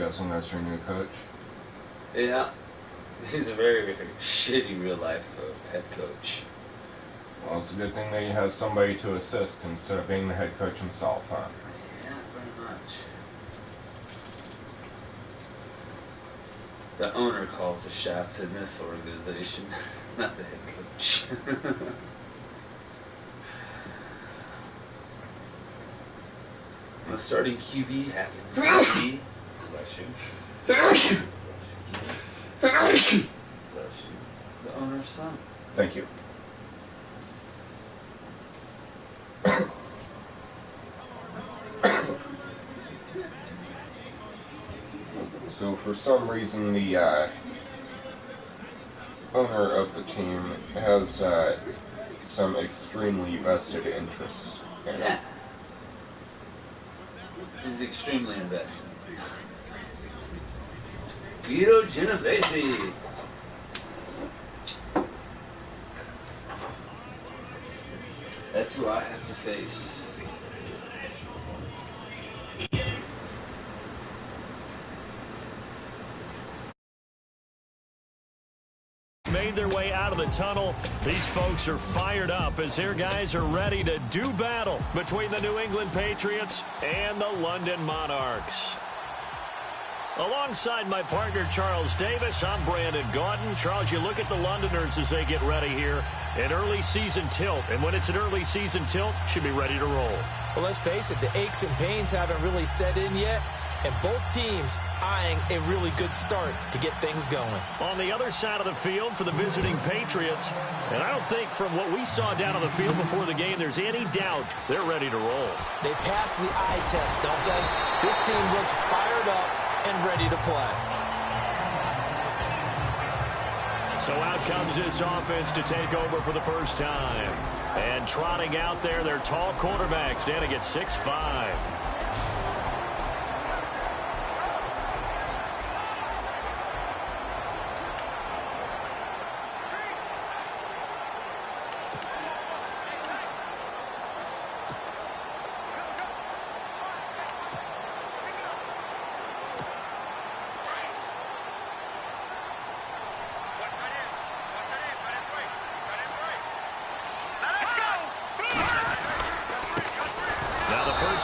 guessing that's your new coach? Yeah. He's a very, very shitty real-life head coach. Well, it's a good thing that he has somebody to assist instead of being the head coach himself, huh? Yeah, very much. The owner calls the shots in this organization, not the head coach. The starting QB happens to be... Bless you. Bless you. Bless you. The owner's son. Thank you. So for some reason the owner of the team has some extremely vested interests in it. Yeah. He's extremely invested. Vito Genovese. That's who I have to face. Made their way out of the tunnel. These folks are fired up as their guys are ready to do battle between the New England Patriots and the London Monarchs. Alongside my partner, Charles Davis, I'm Brandon Gaudin. Charles, you look at the Londoners as they get ready here. An early season tilt, and when it's an early season tilt, should be ready to roll. Well, let's face it, the aches and pains haven't really set in yet, and both teams eyeing a really good start to get things going. On the other side of the field for the visiting Patriots, and I don't think from what we saw down on the field before the game there's any doubt they're ready to roll. They passed the eye test, don't they? This team looks fired up and ready to play. So out comes this offense to take over for the first time. And trotting out there, their tall quarterback standing at 6'5".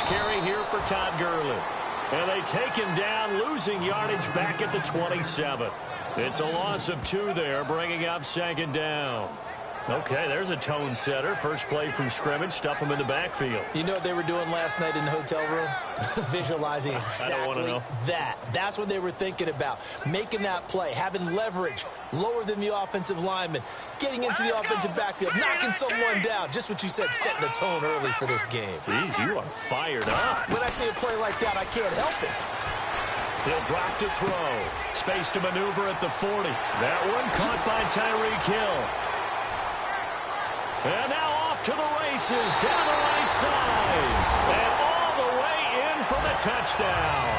Carry here for Todd Gurley. And they take him down, losing yardage back at the 27. It's a loss of 2 there, bringing up second down. Okay, there's a tone setter. First play from scrimmage, stuff him in the backfield. You know what they were doing last night in the hotel room? Visualizing exactly that. That's what they were thinking about. Making that play, having leverage, lower than the offensive lineman, getting into the offensive backfield, knocking someone down. Just what you said, setting the tone early for this game. Jeez, you are fired up. When I see a play like that, I can't help it. He'll drop to throw. Space to maneuver at the 40. That one caught by Tyreek Hill. And now off to the races, down the right side. And all the way in for the touchdown.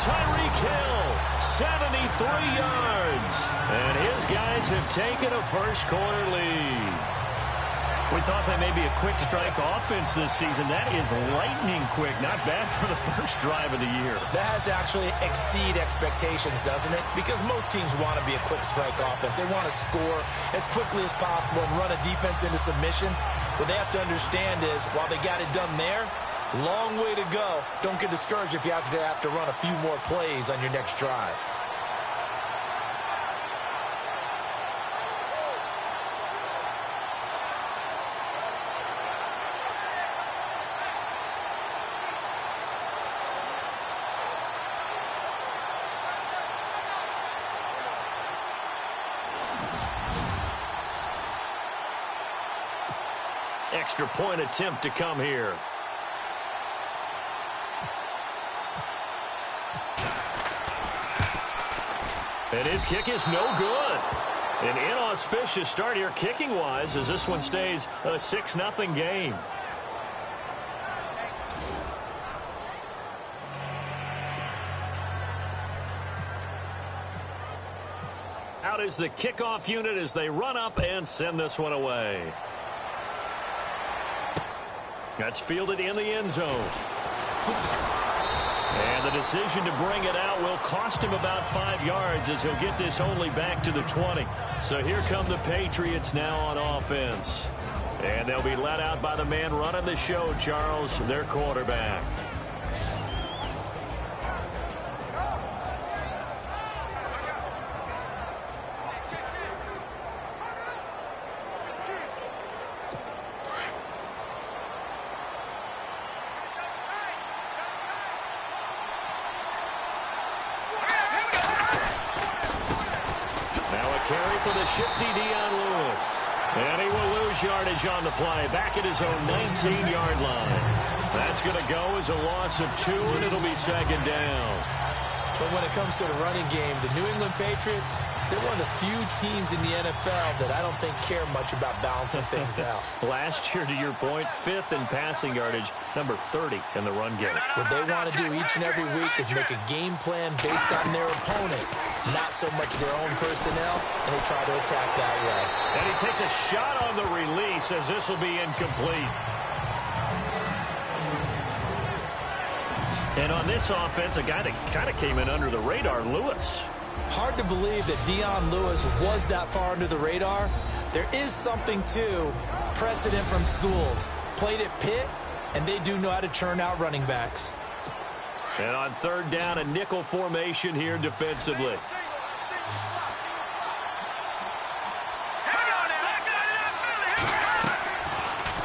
Tyreek Hill, 73 yards. And his guys have taken a first-quarter lead. We thought that may be a quick strike offense this season. That is lightning quick. Not bad for the first drive of the year. That has to actually exceed expectations, doesn't it? Because most teams want to be a quick strike offense. They want to score as quickly as possible and run a defense into submission. What they have to understand is, while they got it done there, long way to go. Don't get discouraged if you have to run a few more plays on your next drive. Extra point attempt to come here. And his kick is no good. An inauspicious start here kicking-wise as this one stays a 6-0 game. Out is the kickoff unit as they run up and send this one away. That's fielded in the end zone. And the decision to bring it out will cost him about 5 yards as he'll get this only back to the 20. So here come the Patriots now on offense. And they'll be let out by the man running the show, Charles, their quarterback. Carry for the shifty Dion Lewis. And he will lose yardage on the play. Back at his own 19-yard line. That's going to go as a loss of 2, and it'll be second down. But when it comes to the running game, the New England Patriots, they're one of the few teams in the NFL that I don't think care much about balancing things out. Last year, to your point, 5th in passing yardage, number 30 in the run game. What they want to do each and every week is make a game plan based on their opponent, not so much their own personnel, and they try to attack that way. And he takes a shot on the release as this will be incomplete. And on this offense, a guy that kind of came in under the radar, Lewis. Hard to believe that Dion Lewis was that far under the radar. There is something to precedent from schools. Played at Pitt, and they do know how to churn out running backs. And on third down, a nickel formation here defensively.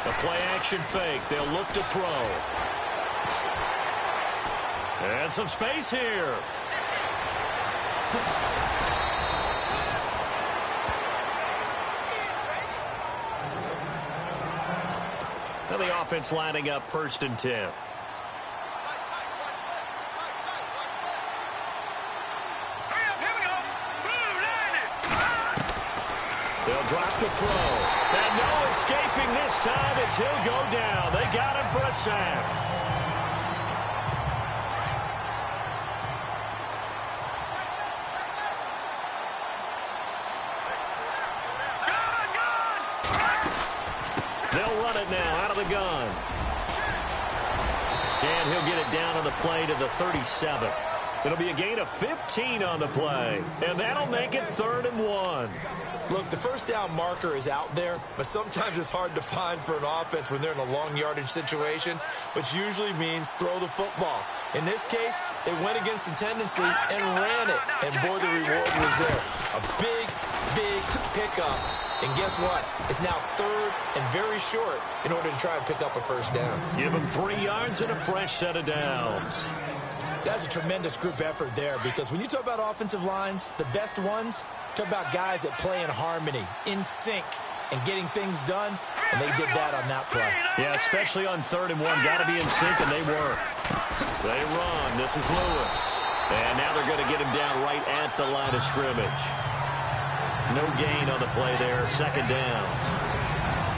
A play-action fake. They'll look to throw. And some space here. Now the offense lining up 1st and 10. They'll drop the throw. And no escaping this time as he'll go down. They got him for a sack. They'll run it now out of the gun. And he'll get it down on the play to the 37. It'll be a gain of 15 on the play. And that'll make it 3rd and 1. Look, the first down marker is out there, but sometimes it's hard to find for an offense when they're in a long yardage situation, which usually means throw the football. In this case, they went against the tendency and ran it. And boy, the reward was there. A big, big pickup. And guess what? It's now 3rd and very short in order to try and pick up a first down. Give him 3 yards and a fresh set of downs. That's a tremendous group effort there, because when you talk about offensive lines, the best ones, talk about guys that play in harmony, in sync, and getting things done, and they did that on that play. Yeah, especially on 3rd and 1. Got to be in sync, and they were. They run. This is Lewis. And now they're going to get him down right at the line of scrimmage. No gain on the play there. 2nd down.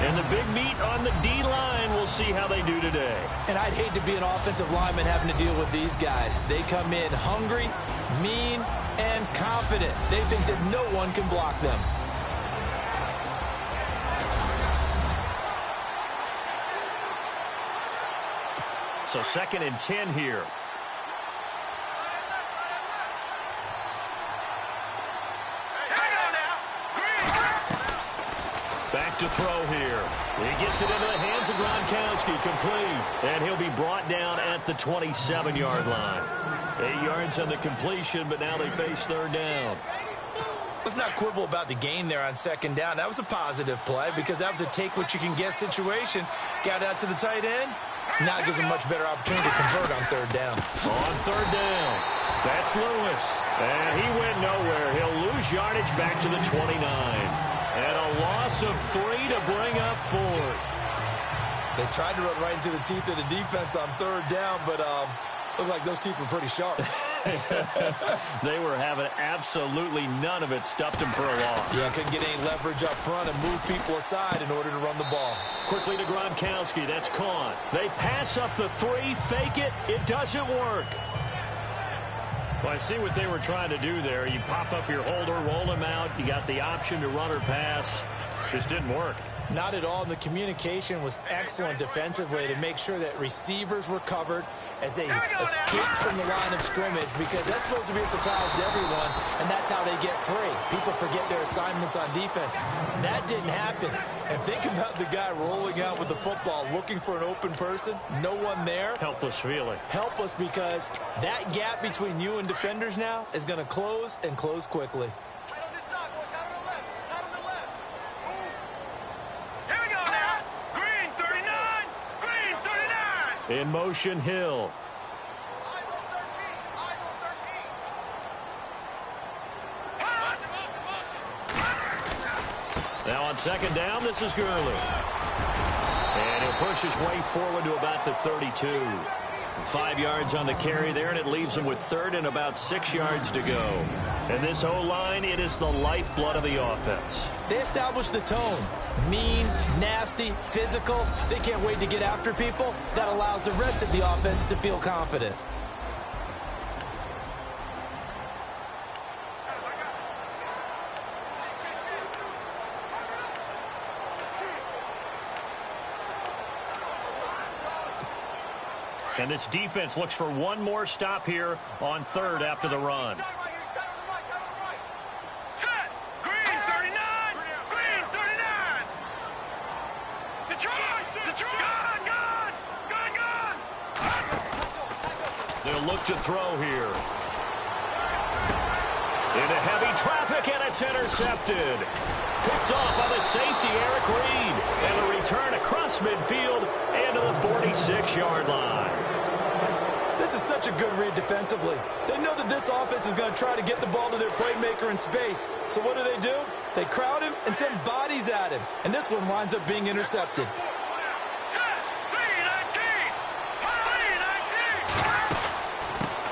And the big meat on the D-line. We'll see how they do today. And I'd hate to be an offensive lineman having to deal with these guys. They come in hungry, mean, and confident. They think that no one can block them. So 2nd and 10 here. Back to throw here. He gets it into the hands of Gronkowski, complete. And he'll be brought down at the 27-yard line. 8 yards on the completion, but now they face 3rd down. Let's not quibble about the gain there on 2nd down. That was a positive play because that was a take-what-you-can-get situation. Got out to the tight end. Now it gives him a much better opportunity to convert on 3rd down. On 3rd down, that's Lewis. And he went nowhere. He'll lose yardage back to the 29. And a loss of 3 to bring up 4th. They tried to run right into the teeth of the defense on 3rd down, but looked like those teeth were pretty sharp. They were having absolutely none of it. Stuffed him for a loss. Yeah, couldn't get any leverage up front and move people aside in order to run the ball. Quickly to Gronkowski. That's caught. They pass up the 3, fake it. It doesn't work. Well, I see what they were trying to do there. You pop up your holder, roll him out. You got the option to run or pass. Just didn't work. Not at all. And the communication was excellent defensively to make sure that receivers were covered as they escaped from the line of scrimmage, because that's supposed to be a surprise to everyone, and that's how they get free. People forget their assignments on defense. That didn't happen. And think about the guy rolling out with the football, looking for an open person. No one there. Helpless feeling. Helpless, because that gap between you and defenders now is going to close, and close quickly. In motion, Hill. Now on second down, this is Gurley. And he'll push his way forward to about the 32. 5 yards on the carry there, and it leaves him with third and about 6 yards to go. And this O-line, it is the lifeblood of the offense. They established the tone. Mean, nasty, physical. They can't wait to get after people. That allows the rest of the offense to feel confident. And this defense looks for one more stop here on third after the run. They'll look to throw here. Into heavy traffic, and it's intercepted. Picked off by the safety, Eric Reed. And the return across midfield and to the 46-yard line. This is such a good read defensively. They know that this offense is going to try to get the ball to their playmaker in space. So what do? They crowd him and send bodies at him. And this one winds up being intercepted.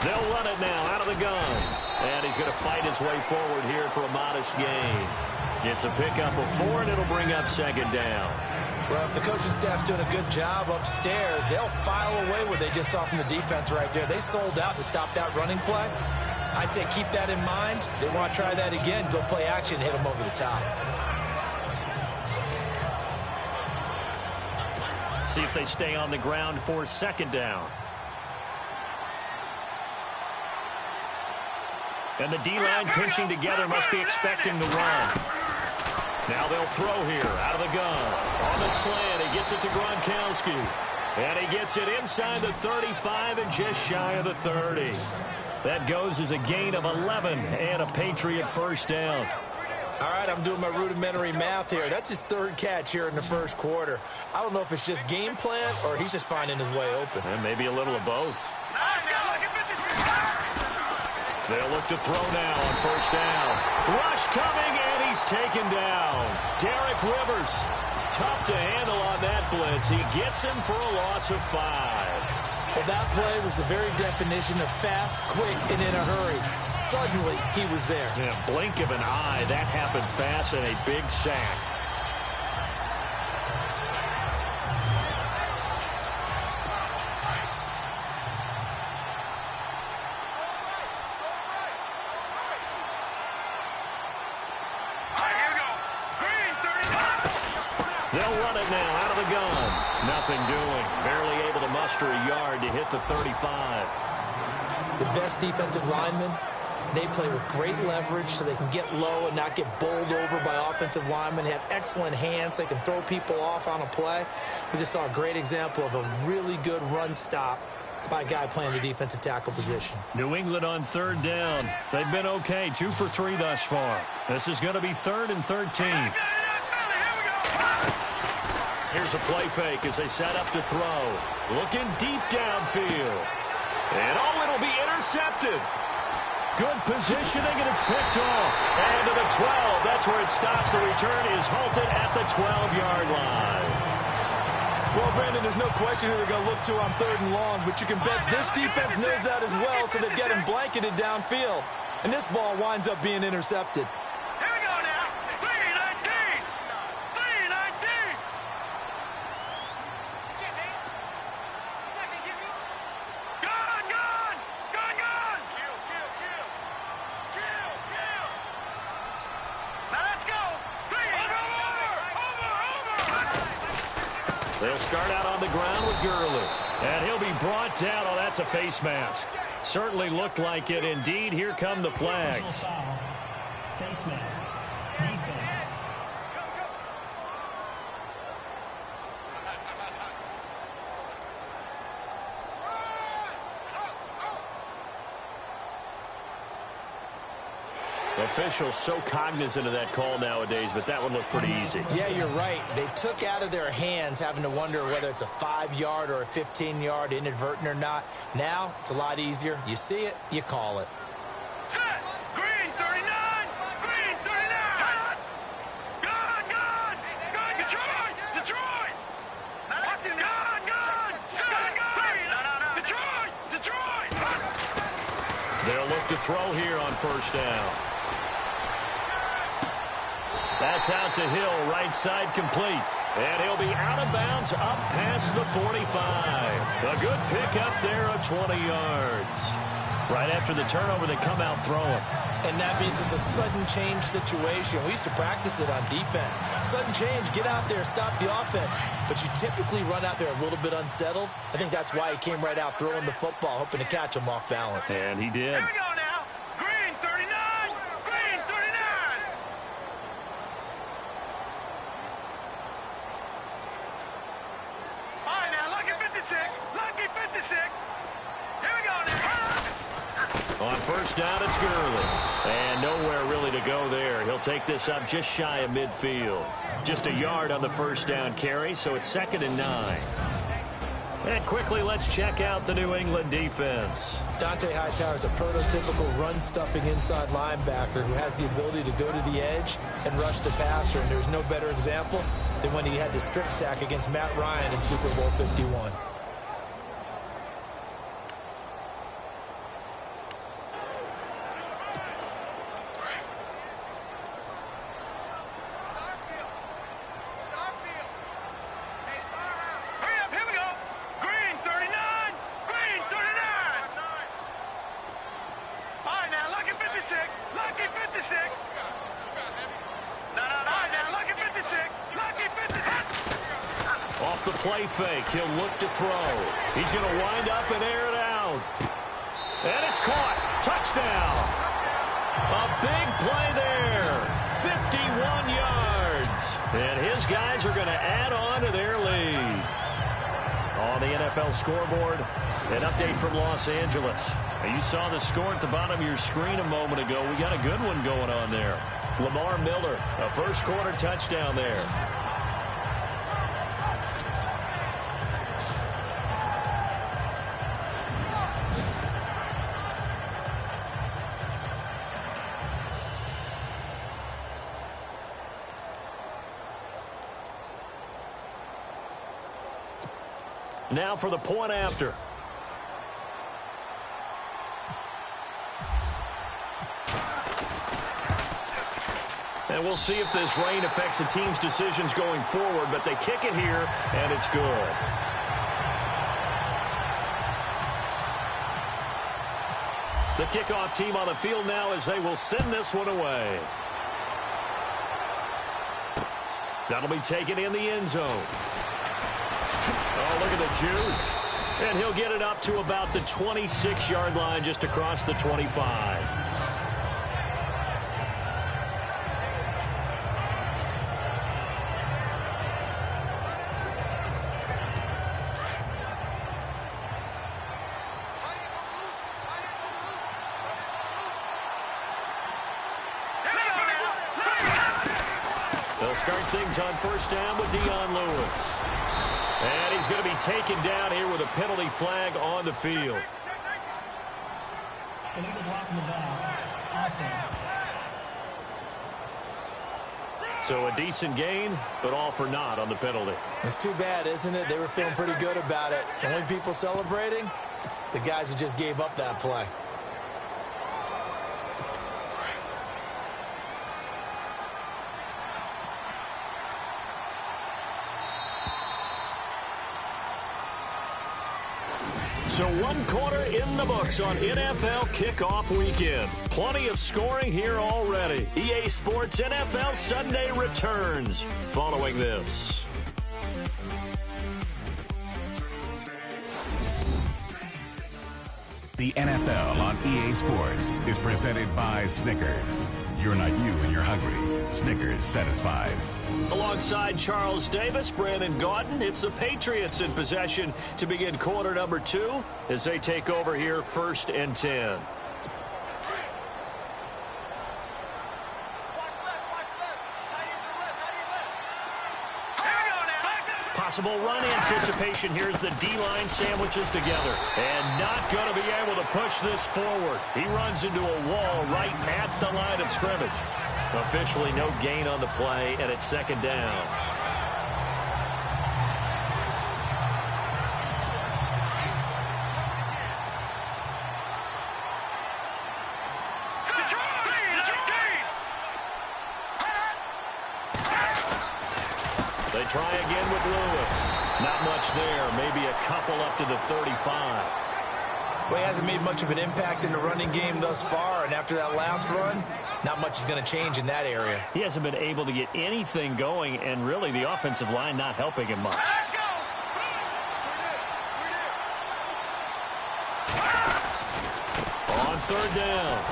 They'll run it now out of the gun. And he's going to fight his way forward here for a modest gain. It's a pickup of 4, and it'll bring up second down. Well, if the coaching staff's doing a good job upstairs, they'll file away what they just saw from the defense right there. They sold out to stop that running play. I'd say keep that in mind. They want to try that again. Go play action and hit them over the top. See if they stay on the ground for second down. And the D-line pinching together, must be expecting the run. Now they'll throw here out of the gun. On the slant, he gets it to Gronkowski. And he gets it inside the 35 and just shy of the 30. That goes as a gain of 11 and a Patriot first down. All right, I'm doing my rudimentary math here. That's his third catch here in the first quarter. I don't know if it's just game plan or he's just finding his way open. And maybe a little of both. They'll look to throw now on first down. Rush coming, and he's taken down. Derek Rivers, tough to handle on that blitz. He gets him for a loss of 5. Well, that play was the very definition of fast, quick, and in a hurry. Suddenly, he was there. Yeah, blink of an eye. That happened fast, and a big sack. They'll run it now out of the gun. Nothing doing. Barely able to muster a yard to hit the 35. The best defensive linemen, they play with great leverage so they can get low and not get bowled over by offensive linemen. They have excellent hands. They can throw people off on a play. We just saw a great example of a really good run stop by a guy playing the defensive tackle position. New England on third down. They've been okay, 2 for 3 thus far. This is going to be 3rd and 13. Here's a play fake as they set up to throw. Looking deep downfield. And it'll be intercepted. Good positioning, and it's picked off. And to the 12. That's where it stops. The return is halted at the 12-yard line. Well, Brandon, there's no question who they're going to look to on 3rd and long, but you can bet this defense knows that as well, so they're getting blanketed downfield. And this ball winds up being intercepted. They'll start out on the ground with Gurley. And he'll be brought down. Oh, that's a face mask. Certainly looked like it. Indeed, here come the flags. Face mask. Defense. Officials so cognizant of that call nowadays, but that one looked pretty easy. Yeah, you're right. They took out of their hands having to wonder whether it's a 5-yard or a 15-yard, inadvertent or not. Now, it's a lot easier. You see it, you call it. Set! Green 39! Green 39! Gone! Gone! Gone! Detroit! Detroit! Gone! Gone! Set! Green! Detroit! Detroit! They'll look to throw here on first down. That's out to Hill, right side complete. And he'll be out of bounds up past the 45. A good pickup there of 20 yards. Right after the turnover, they come out throwing. And that means it's a sudden change situation. We used to practice it on defense. Sudden change, get out there, stop the offense. But you typically run out there a little bit unsettled. I think that's why he came right out throwing the football, hoping to catch him off balance. And he did. Here we go now. Green 39! Green 39! All right, now, lucky 56. Lucky 56. Here we go now. On first down, it's Gurley. And nowhere really to go there. He'll take this up just shy of midfield. Just a yard on the first down carry, so it's 2nd and 9. And quickly, let's check out the New England defense. Dante Hightower is a prototypical run-stuffing inside linebacker who has the ability to go to the edge and rush the passer. And there's no better example than when he had the strip sack against Matt Ryan in Super Bowl 51. Off the play fake, he'll look to throw. He's going to wind up and air it out. And it's caught. Touchdown. A big play there. 51 yards. And his guys are going to add on to their lead. On the NFL scoreboard, an update from Los Angeles. You saw the score at the bottom of your screen a moment ago. We got a good one going on there. Lamar Miller, a first quarter touchdown there. Now for the point after. And we'll see if this rain affects the team's decisions going forward, but they kick it here, and it's good. The kickoff team on the field now as they will send this one away. That'll be taken in the end zone. Oh, look at the juke. And he'll get it up to about the 26-yard line just across the 25. They'll start things on first down with Dion Lewis. And he's going to be taken down here with a penalty flag on the field. Illegal block in the back. Offense. So a decent gain, but all for naught on the penalty. It's too bad, isn't it? They were feeling pretty good about it. The only people celebrating, the guys who just gave up that play. So one quarter in the books on NFL kickoff weekend. Plenty of scoring here already. EA Sports NFL Sunday returns following this. The NFL on EA Sports is presented by Snickers. You're not you when you're hungry. Snickers satisfies. Alongside Charles Davis, Brandon Gaudin, it's the Patriots in possession to begin quarter number 2 as they take over here 1st and 10. Possible run anticipation. Here's the D-line sandwiches together. And not going to be able to push this forward. He runs into a wall right at the line of scrimmage. Officially no gain on the play, and it's 2nd down. They try again with Lewis. Not much there. Maybe a couple up to the 35. Well, he hasn't made much of an impact in the running game thus far, and after that last run, not much is going to change in that area. He hasn't been able to get anything going, and really the offensive line not helping him much. On 3rd down,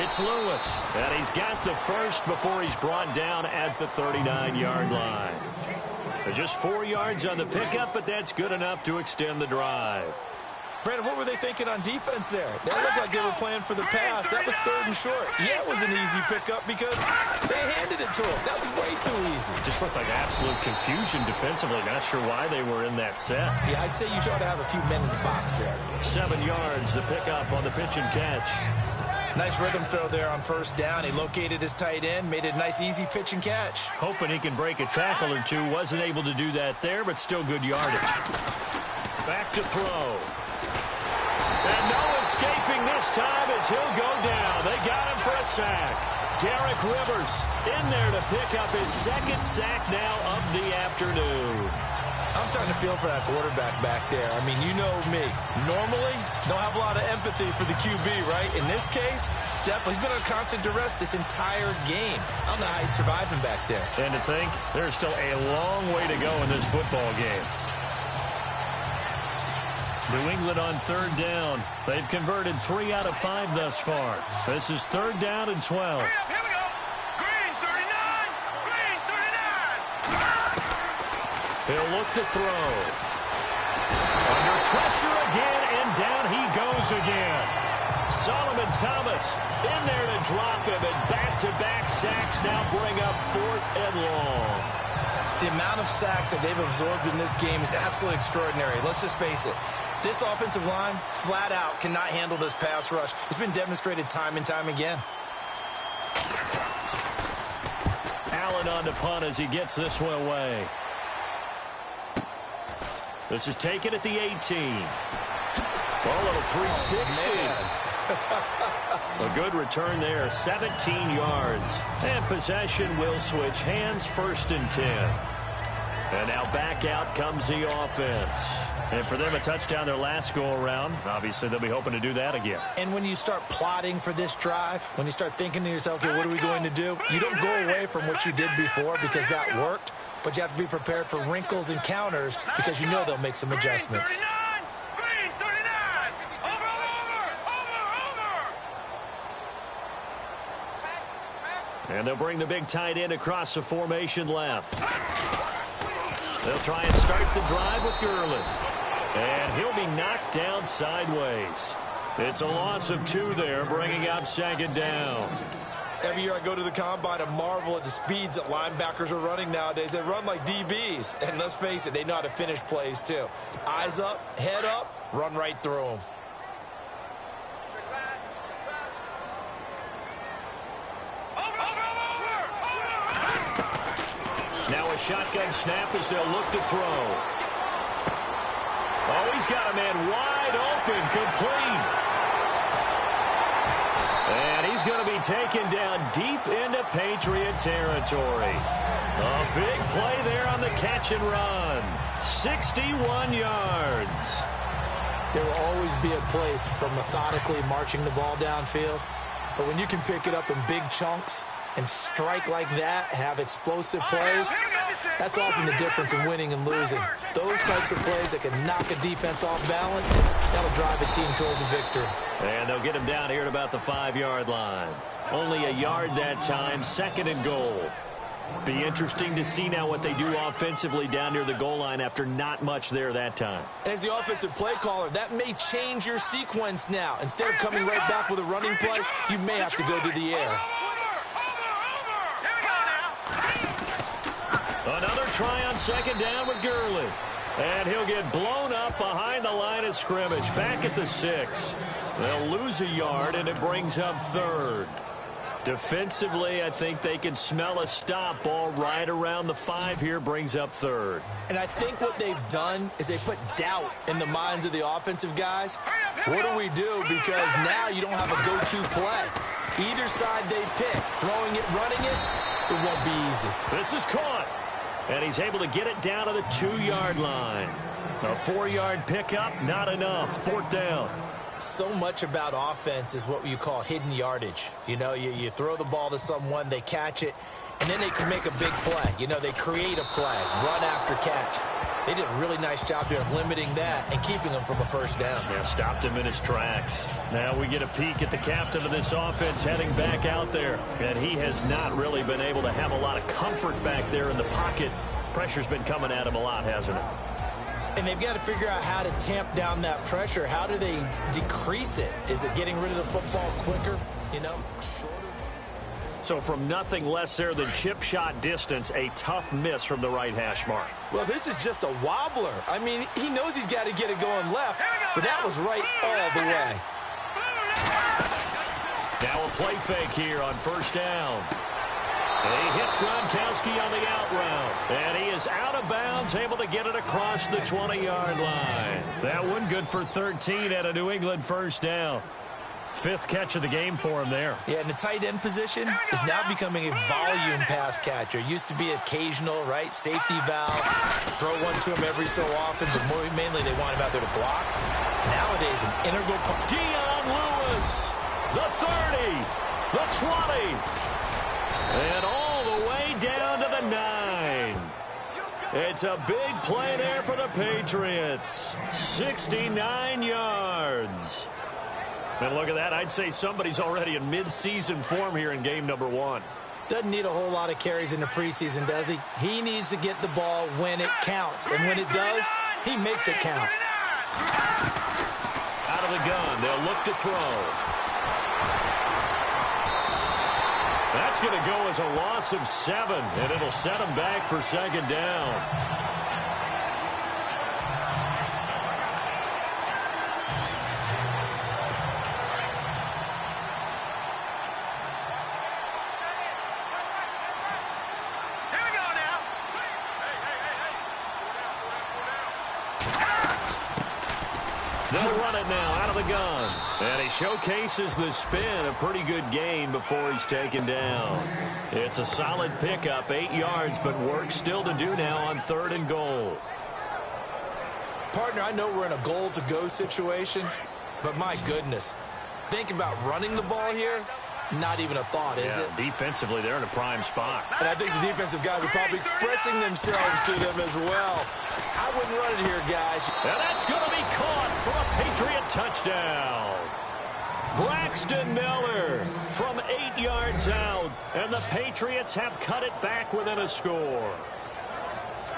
it's Lewis, and he's got the first before he's brought down at the 39-yard line. Just 4 yards on the pickup, but that's good enough to extend the drive. Brandon, what were they thinking on defense there? They looked like they were playing for the pass. That was 3rd and short. Yeah, it was an easy pickup because they handed it to him. That was way too easy. Just looked like absolute confusion defensively. Not sure why they were in that set. Yeah, I'd say you ought to have a few men in the box there. 7 yards, the pickup on the pitch and catch. Nice rhythm throw there on 1st down. He located his tight end, made it a nice, easy pitch and catch. Hoping he can break a tackle or two. Wasn't able to do that there, but still good yardage. Back to throw. And no escaping this time as he'll go down. They got him for a sack. Derek Rivers in there to pick up his 2nd sack now of the afternoon. I'm starting to feel for that quarterback back there. I mean, you know me. Normally, don't have a lot of empathy for the QB, right? In this case, definitely. He's been under constant duress this entire game. I don't know how he's surviving back there. And to think, there's still a long way to go in this football game. New England on 3rd down. They've converted 3 out of 5 thus far. This is 3rd down and 12. Here we go. Green 39. Green 39. He'll look to throw. Under pressure again, and down he goes again. Solomon Thomas in there to drop him, and back-to-back sacks now bring up 4th and long. The amount of sacks that they've absorbed in this game is absolutely extraordinary. Let's just face it. This offensive line, flat out, cannot handle this pass rush. It's been demonstrated time and time again. Allen on the punt as he gets this one away. This is taken at the 18. Well, a little 360. A good return there, 17 yards. And possession will switch hands, 1st and 10. And now back out comes the offense. And for them, a touchdown their last go-around. Obviously, they'll be hoping to do that again. And when you start plotting for this drive, when you start thinking to yourself, okay, what are we going to do? You don't go away from what you did before because that worked. But you have to be prepared for wrinkles and counters because you know they'll make some adjustments. Green 39. Over. And they'll bring the big tight end across the formation left. They'll try and start the drive with Gurley. And he'll be knocked down sideways. It's a loss of 2 there, bringing up 2nd down. Every year I go to the combine and marvel at the speeds that linebackers are running nowadays. They run like DBs. And let's face it, they know how to finish plays too. Eyes up, head up, run right through them. Now a shotgun snap as they'll look to throw. Oh, he's got a man wide open, complete. And he's going to be taken down deep into Patriot territory. A big play there on the catch and run. 61 yards. There will always be a place for methodically marching the ball downfield. But when you can pick it up in big chunks and strike like that, have explosive plays, that's often the difference in winning and losing. Those types of plays that can knock a defense off balance, that'll drive a team towards a victory. And they'll get him down here at about the 5-yard line. Only a yard that time, 2nd and goal. Be interesting to see now what they do offensively down near the goal line after not much there that time. As the offensive play caller, that may change your sequence now. Instead of coming right back with a running play, you may have to go to the air. Another try on 2nd down with Gurley. And he'll get blown up behind the line of scrimmage. Back at the 6. They'll lose a yard, and it brings up 3rd. Defensively, I think they can smell a stop. Ball right around the 5 here, brings up 3rd. And I think what they've done is they put doubt in the minds of the offensive guys. What do we do? Because now you don't have a go-to play. Either side they pick, throwing it, running it won't be easy. This is caught. And he's able to get it down to the 2-yard line. A 4-yard pickup, not enough. 4th down. So much about offense is what you call hidden yardage. You know, you throw the ball to someone, they catch it, and then they can make a big play. You know, they create a play, run after catch. They did a really nice job there of limiting that and keeping them from a 1st down. Yeah, stopped him in his tracks. Now we get a peek at the captain of this offense heading back out there. And he has not really been able to have a lot of comfort back there in the pocket. Pressure's been coming at him a lot, hasn't it? And they've got to figure out how to tamp down that pressure. How do they decrease it? Is it getting rid of the football quicker? You know, shorter? So from nothing less there than chip shot distance, a tough miss from the right hash mark. Well, this is just a wobbler. I mean, he knows he's got to get it going left, but that was right all the way. Now a play fake here on 1st down. He hits Gronkowski on the out route. And he is out of bounds, able to get it across the 20-yard line. That one good for 13 at a New England 1st down. 5th catch of the game for him there. Yeah, and the tight end position is now becoming a volume pass catcher. Used to be occasional, right? Safety valve. Throw one to him every so often, but mainly they want him out there to block. Nowadays, an integral part. Dion Lewis, the 30, the 20. And all the way down to the 9. It's a big play there for the Patriots. 69 yards. And look at that. I'd say somebody's already in mid-season form here in game number 1. Doesn't need a whole lot of carries in the preseason, does he? He needs to get the ball when it counts. And when it does, he makes it count. Out of the gun. They'll look to throw. That's going to go as a loss of 7, and it'll set him back for 2nd down. They'll run it now out of the gun. And he showcases the spin. A pretty good game before he's taken down. It's a solid pickup, 8 yards, but work still to do now on 3rd and goal. Partner, I know we're in a goal-to-go situation, but my goodness. Think about running the ball here. Not even a thought, is it? Defensively, they're in a prime spot. And I think the defensive guys are probably expressing themselves to them as well. I wouldn't run it here, guys. And that's going to be caught for a Patriot touchdown. Braxton Miller from 8 yards out. And the Patriots have cut it back within a score.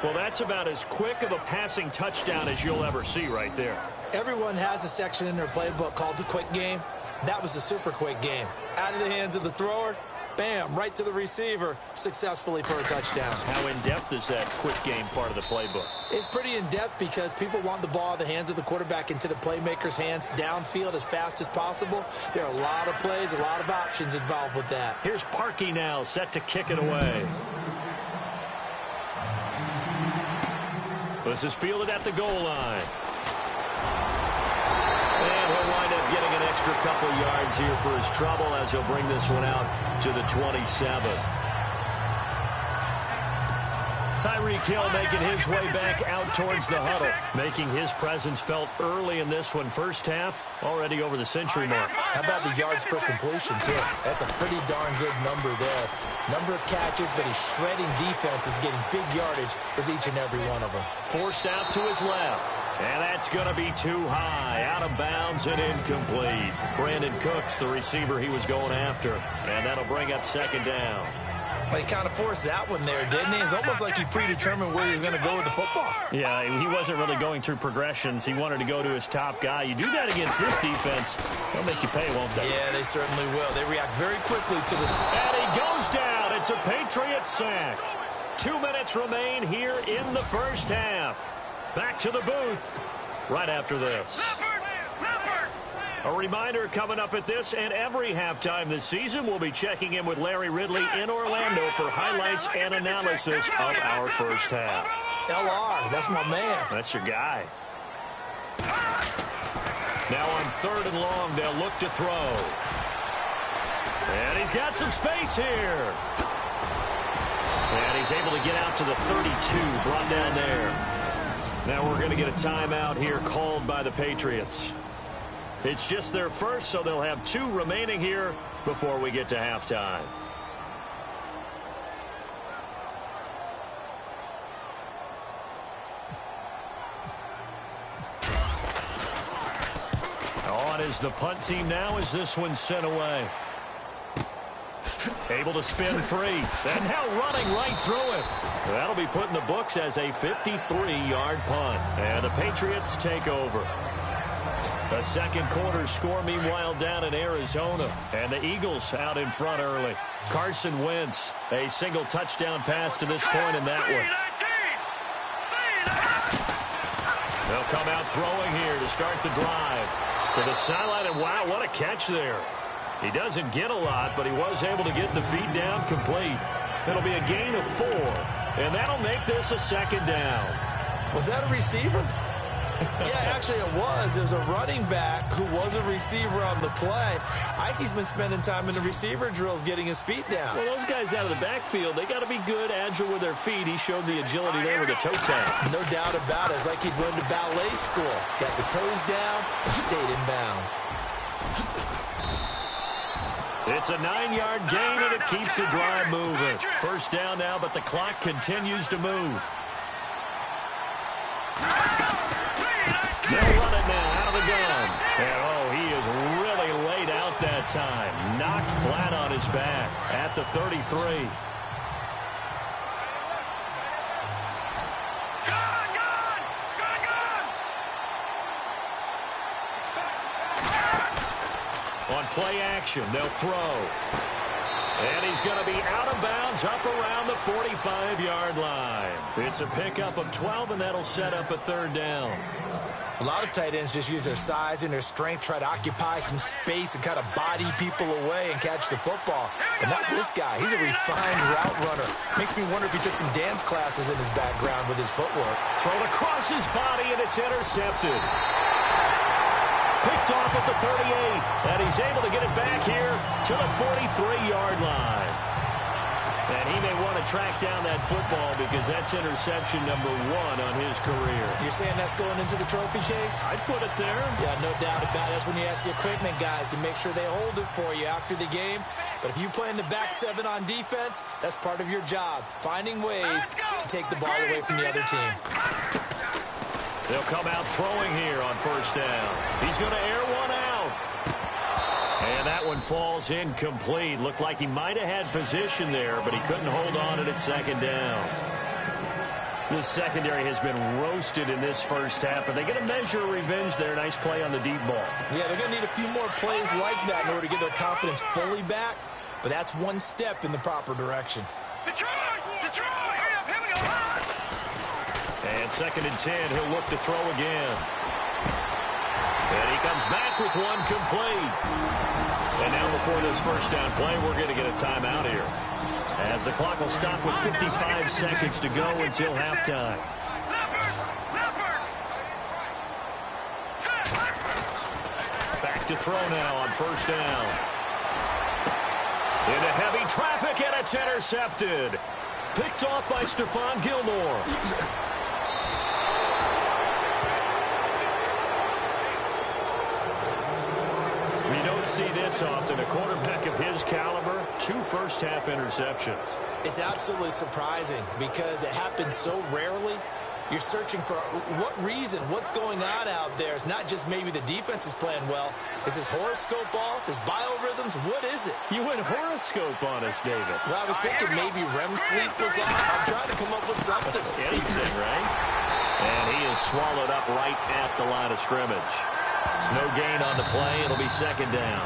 Well, that's about as quick of a passing touchdown as you'll ever see right there. Everyone has a section in their playbook called the quick game. That was a super quick game. Out of the hands of the thrower, bam, right to the receiver, successfully for a touchdown. How in-depth is that quick game part of the playbook? It's pretty in-depth because people want the ball in the hands of the quarterback into the playmaker's hands downfield as fast as possible. There are a lot of plays, a lot of options involved with that. Here's Parkey now, set to kick it away. This is fielded at the goal line. And he'll wind up getting an extra couple yards here for his trouble as he'll bring this one out to the 27. Tyreek Hill making his way back out towards the huddle, making his presence felt early in this one. First half, already over the century mark. How about the yards per completion, too? That's a pretty darn good number there. Number of catches, but his shredding defense is getting big yardage with each and every one of them. Forced out to his left. And that's going to be too high, out of bounds and incomplete. Brandon Cooks, the receiver he was going after. And that'll bring up second down. Well, he kind of forced that one there, didn't he? It's almost like he predetermined where he was going to go with the football. Yeah, he wasn't really going through progressions. He wanted to go to his top guy. You do that against this defense, they'll make you pay, won't they? Yeah, they certainly will. They react very quickly to the... And he goes down. It's a Patriots sack. 2 minutes remain here in the first half. Back to the booth right after this. A reminder coming up at this and every halftime this season, we'll be checking in with Larry Ridley in Orlando for highlights and analysis of our first half. LR, that's my man. That's your guy. Now on 3rd and long, they'll look to throw. And he's got some space here. And he's able to get out to the 32, brought down there. Now we're going to get a timeout here called by the Patriots. It's just their first, so they'll have 2 remaining here before we get to halftime. On is the punt team now as this one's sent away. Able to spin free. And now running right through it. That'll be put in the books as a 53-yard punt. And the Patriots take over. The second quarter score, meanwhile, down in Arizona. And the Eagles out in front early. Carson Wentz, a single touchdown pass to this point in that one. They'll come out throwing here to start the drive. To the sideline, and wow, what a catch there. He doesn't get a lot, but he was able to get the feed down complete. It'll be a gain of 4, and that'll make this a second down. Was that a receiver? Yeah, actually it was. It was a running back who was a receiver on the play. Ikey's been spending time in the receiver drills getting his feet down. Well, those guys out of the backfield, they got to be good, agile with their feet. He showed the agility there with a toe tap. No doubt about it. It's like he'd run to ballet school. Got the toes down and stayed in bounds. It's a 9-yard gain, and it keeps the drive moving. First down now, but the clock continues to move. They'll run it now out of the gun. And, oh, he is really laid out that time. Knocked flat on his back at the 33. On play action, they'll throw. And he's going to be out of bounds up around the 45-yard line. It's a pickup of 12, and that'll set up a 3rd down. A lot of tight ends just use their size and their strength, try to occupy some space and kind of body people away and catch the football. But not this guy. He's a refined route runner. Makes me wonder if he took some dance classes in his background with his footwork. Thrown across his body, and it's intercepted. Picked off at the 38, and he's able to get it back here to the 43-yard line. And he may want to track down that football because that's interception number 1 on his career. You're saying that's going into the trophy case? I'd put it there. Yeah, no doubt about it. That's when you ask the equipment guys to make sure they hold it for you after the game. But if you play in the back 7 on defense, that's part of your job, finding ways to take the ball away from the other team. They'll come out throwing here on first down. He's going to air one out. And that one falls incomplete. Looked like he might have had position there, but he couldn't hold on to it second down. This secondary has been roasted in this first half, but they get a measure of revenge there. Nice play on the deep ball. Yeah, they're going to need a few more plays like that in order to get their confidence fully back, but that's one step in the proper direction. Detroit! Hurry up, here we go! And 2nd and 10, he'll look to throw again. And he comes back with one complete. And now before this first down play, we're going to get a timeout here, as the clock will stop with 55 seconds to go until halftime. Back to throw now on first down. Into heavy traffic, and it's intercepted. Picked off by Stephon Gilmore. We don't see this often. A quarterback of his caliber, 2 first-half interceptions. It's absolutely surprising because it happens so rarely. You're searching for what reason, what's going on out there. It's not just maybe the defense is playing well. Is his horoscope off? His biorhythms? What is it? You went horoscope on us, David. Well, I was thinking maybe REM sleep was off. I'm trying to come up with something. Anything, right? And he is swallowed up right at the line of scrimmage. No gain on the play. It'll be second down.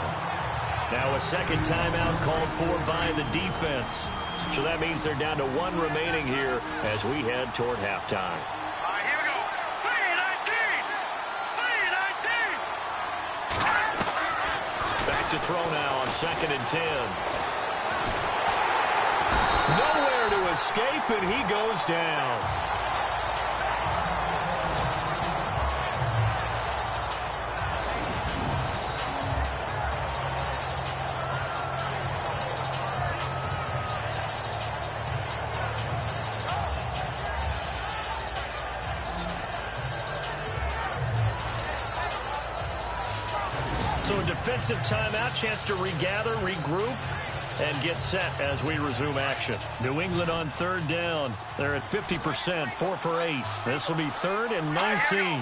Now a second timeout called for by the defense. So that means they're down to 1 remaining here as we head toward halftime. All right, here we go. 3-19. 3-19. Back to throw now on 2nd and 10. Nowhere to escape, and he goes down. So a defensive timeout, chance to regather, regroup, and get set as we resume action. New England on 3rd down. They're at 50%, 4 for 8. This will be 3rd and 19.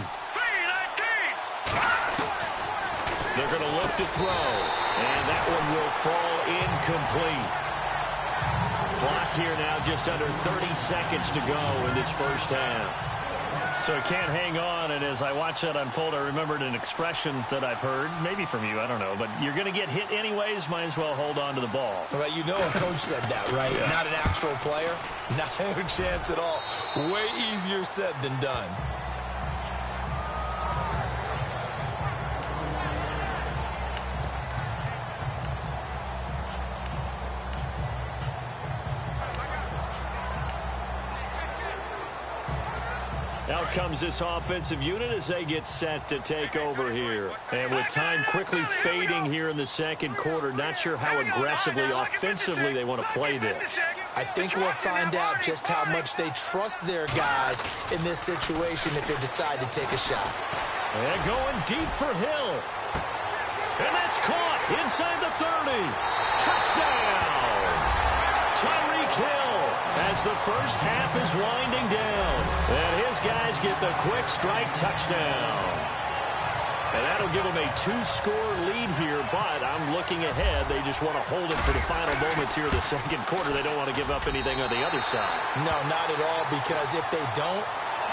They're going to look to throw, and that one will fall incomplete. Clock here now just under 30 seconds to go in this first half. So it can't hang on, and as I watch that unfold, I remembered an expression that I've heard, maybe from you, I don't know, but you're going to get hit anyways, might as well hold on to the ball. Well, you know a coach said that, right? Yeah. Not an actual player. Not a chance at all. Way easier said than done. Out comes this offensive unit as they get set to take over here. And with time quickly fading here in the second quarter, not sure how aggressively, offensively they want to play this. I think we'll find out just how much they trust their guys in this situation if they decide to take a shot. And going deep for Hill. And that's caught inside the 30. Touchdown! Tyreek Hill as the first half is winding down. And his guys get the quick strike touchdown. And that'll give them a 2-score lead here, but I'm looking ahead. They just want to hold it for the final moments here of the second quarter. They don't want to give up anything on the other side. No, not at all, because if they don't,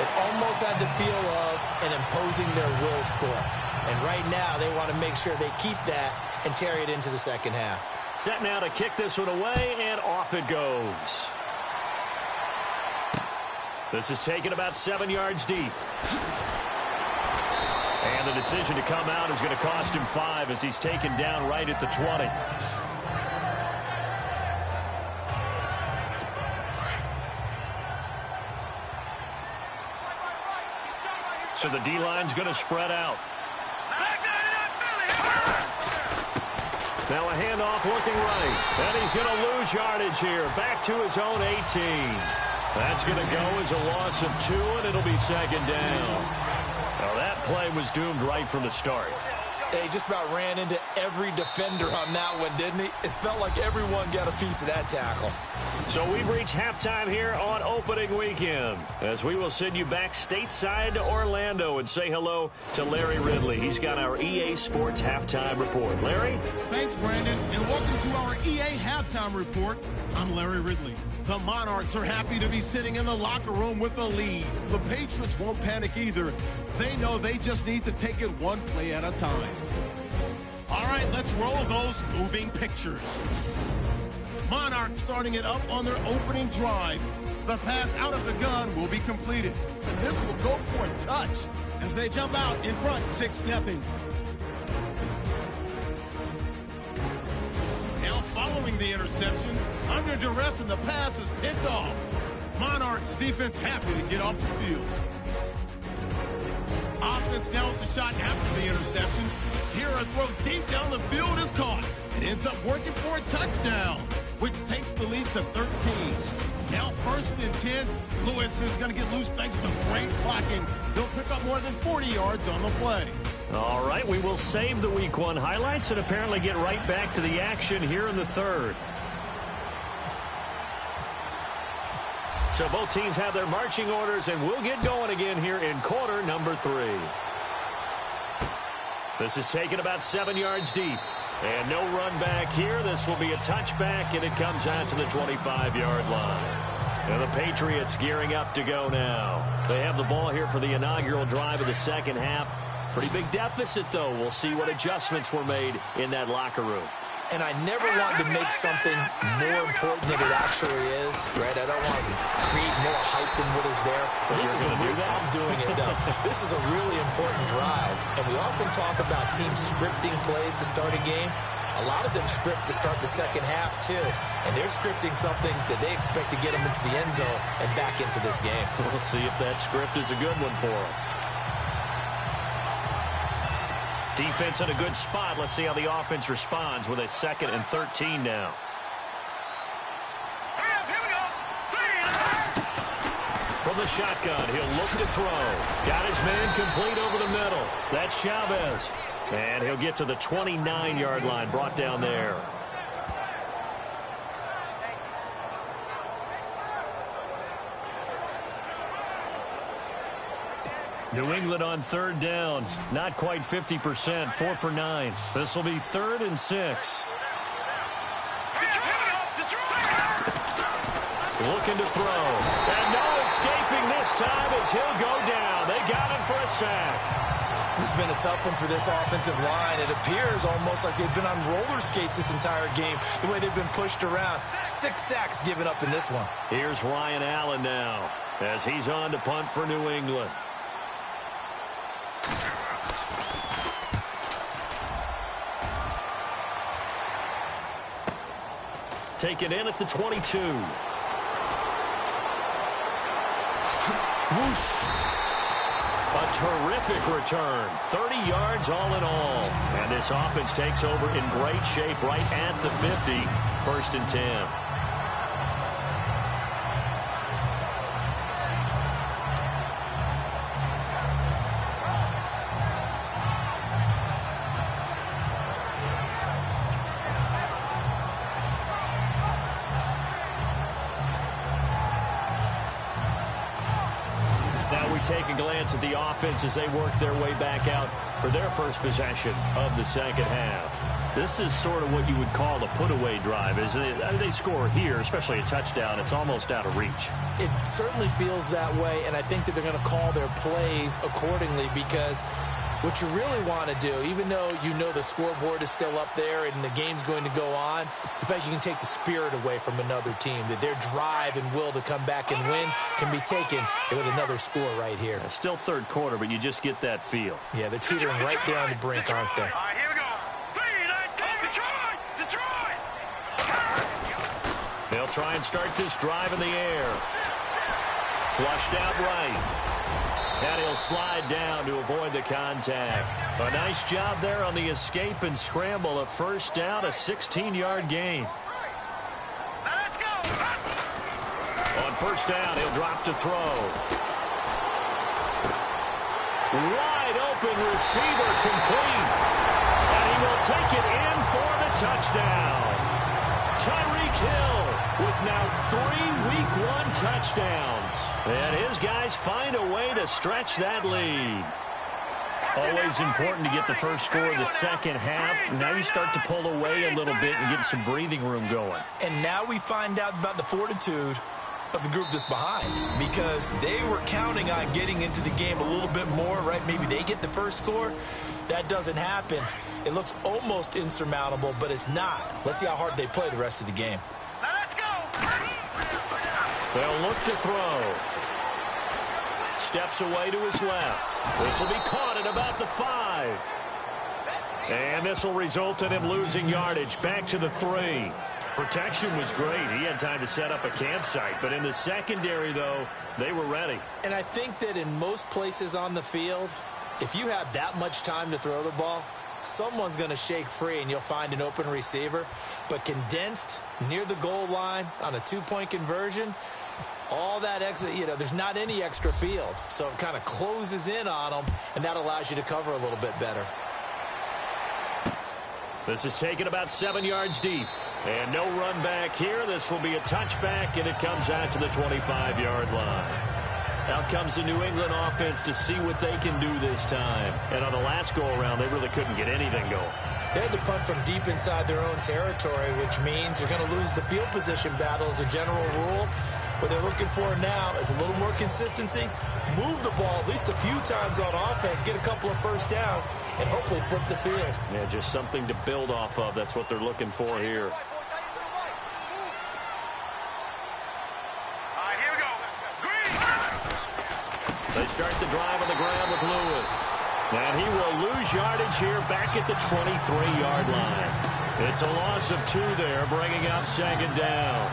it almost had the feel of an imposing their will score. And right now, they want to make sure they keep that and carry it into the second half. Set now to kick this one away, and off it goes. This is taken about 7 yards deep. And the decision to come out is going to cost him 5 as he's taken down right at the 20. So the D-line's going to spread out. Now a handoff looking right. And he's going to lose yardage here. Back to his own 18. That's going to go as a loss of 2, and it'll be second down. Now that play was doomed right from the start. He just about ran into every defender on that one, didn't he? It felt like everyone got a piece of that tackle. So we've reached halftime here on opening weekend, as we will send you back stateside to Orlando and say hello to Larry Ridley. He's got our EA Sports halftime report. Larry? Thanks, Brandon, and welcome to our EA halftime report. I'm Larry Ridley. The Monarchs are happy to be sitting in the locker room with a lead. The Patriots won't panic either. They know they just need to take it one play at a time. All right, let's roll those moving pictures. Monarchs starting it up on their opening drive. The pass out of the gun will be completed. And this will go for a touch as they jump out in front 6-0. Following the interception, under duress and the pass is picked off. Monarchs defense happy to get off the field. Offense now with the shot after the interception. Here a throw deep down the field is caught. It ends up working for a touchdown, which takes the lead to 13. Now 1st and 10. Lewis is going to get loose thanks to great blocking. He'll pick up more than 40 yards on the play. All right, we will save the Week 1 highlights and apparently get right back to the action here in the 3rd. So both teams have their marching orders, and we'll get going again here in quarter number 3. This is taken about 7 yards deep. And no run back here. This will be a touchback, and it comes out to the 25-yard line. And the Patriots gearing up to go now. They have the ball here for the inaugural drive of the second half. Pretty big deficit, though. We'll see what adjustments were made in that locker room. And I never want to make something more important than it actually is, right? I don't want to create more hype than what is there. But this is I'm doing it, though. This is a really important drive. And we often talk about teams scripting plays to start a game. A lot of them script to start the second half, too. And they're scripting something that they expect to get them into the end zone and back into this game. We'll see if that script is a good one for them. Defense in a good spot. Let's see how the offense responds with a 2nd and 13 now. From the shotgun, he'll look to throw. Got his man complete over the middle. That's Chavez. And he'll get to the 29-yard line, brought down there. New England on 3rd down. Not quite 50%. 4 for 9. This will be 3rd and 6. Looking to throw. And no escaping this time as he'll go down. They got him for a sack. This has been a tough one for this offensive line. It appears almost like they've been on roller skates this entire game, the way they've been pushed around. 6 sacks given up in this one. Here's Ryan Allen now as he's on to punt for New England. Taken in at the 22. Whoosh. A terrific return. 30 yards all in all. And this offense takes over in great shape right at the 50. 1st and 10. Take a glance at the offense as they work their way back out for their first possession of the second half. This is sort of what you would call a put-away drive, isn't it? They score here, especially a touchdown. It's almost out of reach. It certainly feels that way, and I think that they're going to call their plays accordingly because what you really want to do, even though you know the scoreboard is still up there and the game's going to go on, in fact, you can take the spirit away from another team, that their drive and will to come back and win can be taken with another score right here. It's still 3rd quarter, but you just get that feel. Yeah, they're teetering right there on the brink, aren't they? All right, here we go. Detroit! They'll try and start this drive in the air. Flushed out right. And he'll slide down to avoid the contact. A nice job there on the escape and scramble. A 1st down, a 16-yard gain. Let's go. On 1st down, he'll drop to throw. Wide open receiver complete. And he will take it in for the touchdown. Tyreek Hill with now 3 Week 1 touchdowns. And his guys find a way to stretch that lead. Always important to get the first score of the second half. Now you start to pull away a little bit and get some breathing room going. And now we find out about the fortitude of the group that's behind, because they were counting on getting into the game a little bit more, right? Maybe they get the first score. That doesn't happen. It looks almost insurmountable, but it's not. Let's see how hard they play the rest of the game. Let's go. They'll look to throw. Steps away to his left. This will be caught at about the 5. And this will result in him losing yardage back to the 3. Protection was great. He had time to set up a campsite. But in the secondary, though, they were ready. And I think that in most places on the field, if you have that much time to throw the ball, someone's going to shake free and you'll find an open receiver. But condensed near the goal line on a two-point conversion, all that extra, there's not any extra field. So it kind of closes in on them, and that allows you to cover a little bit better. This is taken about 7 yards deep. And no run back here. This will be a touchback, and it comes out to the 25-yard line. Out comes the New England offense to see what they can do this time. And on the last go-around, they really couldn't get anything going. They had to punt from deep inside their own territory, which means you're going to lose the field position battle as a general rule. What they're looking for now is a little more consistency, move the ball at least a few times on offense, get a couple of first downs, and hopefully flip the field. Yeah, just something to build off of. That's what they're looking for here. They start the drive on the ground with Lewis. And he will lose yardage here back at the 23-yard line. It's a loss of 2 there, bringing up second down.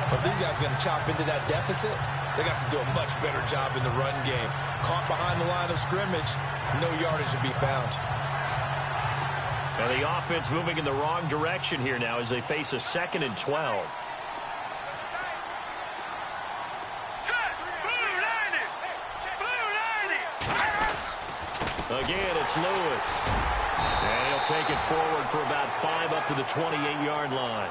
But these guys are going to chop into that deficit. They got to do a much better job in the run game. Caught behind the line of scrimmage, no yardage to be found. Now the offense moving in the wrong direction here now as they face a 2nd and 12. Again, it's Lewis. And he'll take it forward for about 5 up to the 28-yard line.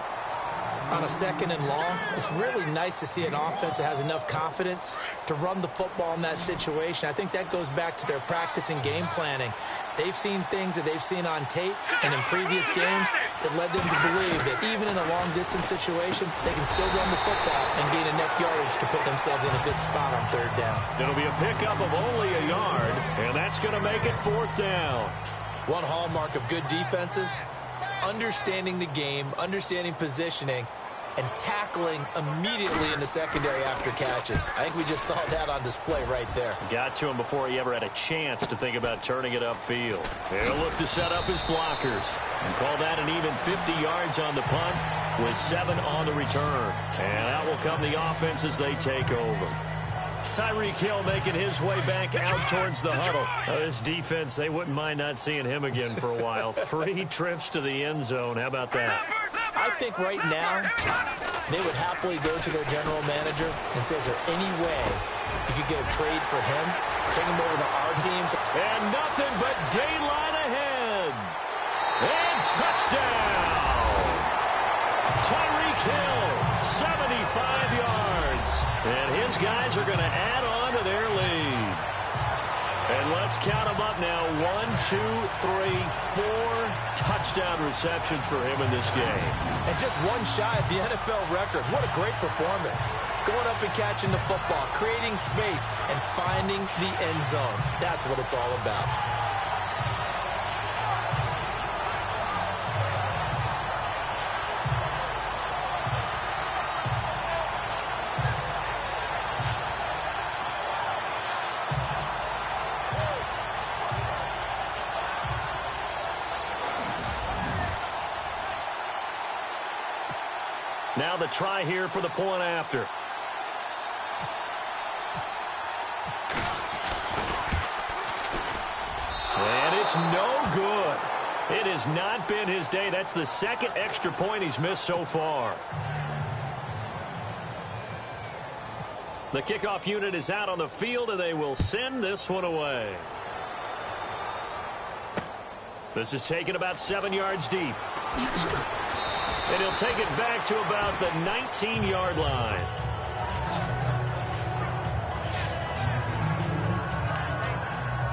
On a 2nd and long, it's really nice to see an offense that has enough confidence to run the football in that situation. I think that goes back to their practice and game planning. They've seen things that they've seen on tape and in previous games that led them to believe that even in a long-distance situation, they can still run the football and gain enough yardage to put themselves in a good spot on 3rd down. It'll be a pickup of only a yard, and that's going to make it 4th down. One hallmark of good defenses is understanding the game, understanding positioning, and tackling immediately in the secondary after catches. I think we just saw that on display right there. Got to him before he ever had a chance to think about turning it upfield. He'll look to set up his blockers and call that an even 50 yards on the punt with 7 on the return. And out will come the offense as they take over. Tyreek Hill making his way back out towards the huddle. This defense, they wouldn't mind not seeing him again for a while. 3 trips to the end zone. How about that? I think right now they would happily go to their general manager and say, is there any way you could get a trade for him, bring him over to our teams? And nothing but daylight ahead. And touchdown. Tyreek Hill, 75 yards. And his guys are going to add on to their lead. And let's count them up now. 1, 2, 3, 4 touchdown receptions for him in this game. And just 1 shy of the NFL record. What a great performance. Going up and catching the football, creating space, and finding the end zone. That's what it's all about. Now the try here for the point after. And it's no good. It has not been his day. That's the 2nd extra point he's missed so far. The kickoff unit is out on the field, and they will send this one away. This is taken about 7 yards deep. And he'll take it back to about the 19-yard line.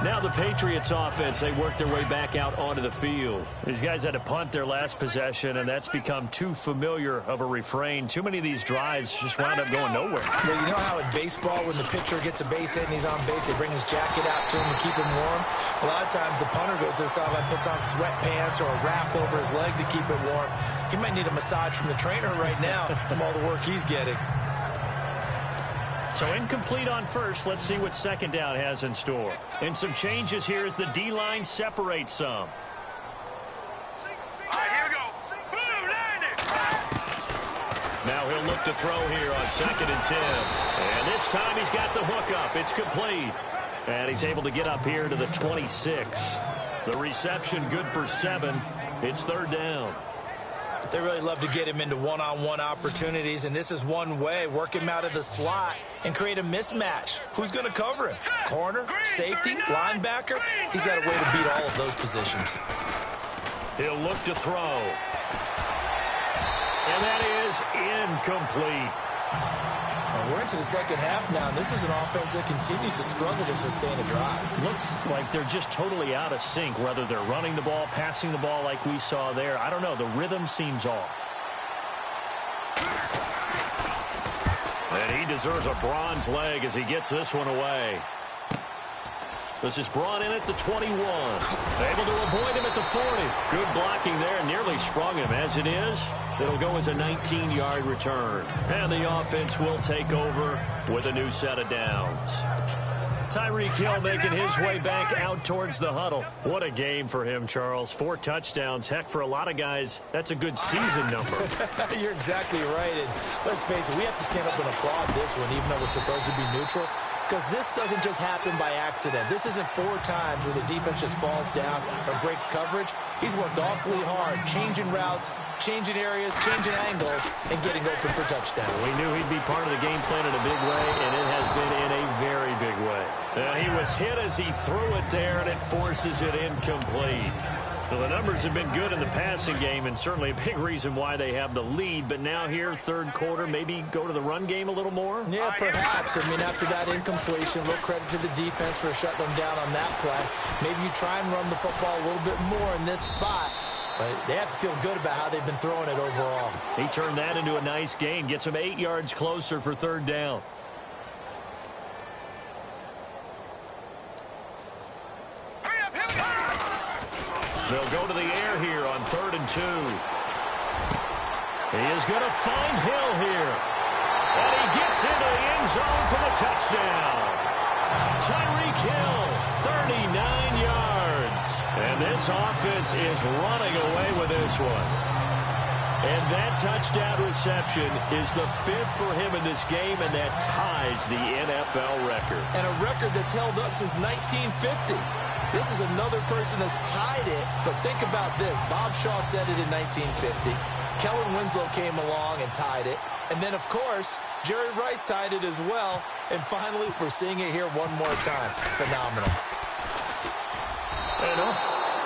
Now the Patriots offense, they work their way back out onto the field. These guys had to punt their last possession, and that's become too familiar of a refrain. Too many of these drives just wound up going nowhere. Well, you know how in baseball, when the pitcher gets a base hit and he's on base, they bring his jacket out to him to keep him warm? A lot of times the punter goes to the sideline, puts on sweatpants or a wrap over his leg to keep it warm. He might need a massage from the trainer right now from all the work he's getting. So incomplete on first. Let's see what second down has in store. And some changes here as the D-line separates some. All right, here we go. Boom, landed. Now he'll look to throw here on 2nd and 10. And this time he's got the hook up. It's complete. And he's able to get up here to the 26. The reception good for 7. It's third down. They really love to get him into one-on-one opportunities, and this is one way. Work him out of the slot and create a mismatch. Who's going to cover him? Corner, safety, linebacker? He's got a way to beat all of those positions. He'll look to throw. And that is incomplete. We're into the second half now, and this is an offense that continues to struggle to sustain a drive. Looks like they're just totally out of sync, whether they're running the ball, passing the ball like we saw there. I don't know. The rhythm seems off. And he deserves a bronze leg as he gets this one away. This is brought in at the 21. Able to avoid him at the 40. Good blocking there. Nearly sprung him. As it is, it'll go as a 19-yard return. And the offense will take over with a new set of downs. Tyreek Hill making his way back out towards the huddle. What a game for him, Charles. 4 touchdowns. Heck, for a lot of guys, that's a good season number. You're exactly right. And let's face it, we have to stand up and applaud this one, even though we're supposed to be neutral. Because this doesn't just happen by accident. This isn't 4 times where the defense just falls down or breaks coverage. He's worked awfully hard, changing routes, changing areas, changing angles, and getting open for touchdown. We knew he'd be part of the game plan in a big way, and it has been in a very big way. He was hit as he threw it there, and it forces it incomplete. So the numbers have been good in the passing game, and certainly a big reason why they have the lead. But now here, third quarter, maybe go to the run game a little more? Yeah, perhaps. I mean, after that incompletion, a little credit to the defense for shutting them down on that play. Maybe you try and run the football a little bit more in this spot. But they have to feel good about how they've been throwing it overall. He turned that into a nice gain. Gets him 8 yards closer for third down. They'll go to the air here on 3rd and 2. He is going to find Hill here. And he gets into the end zone for the touchdown. Tyreek Hill, 39 yards. And this offense is running away with this one. And that touchdown reception is the 5th for him in this game, and that ties the NFL record. And a record that's held up since 1950. This is another person that's tied it, but think about this. Bob Shaw said it in 1950. Kellen Winslow came along and tied it. And then, of course, Jerry Rice tied it as well. And finally, we're seeing it here one more time. Phenomenal. And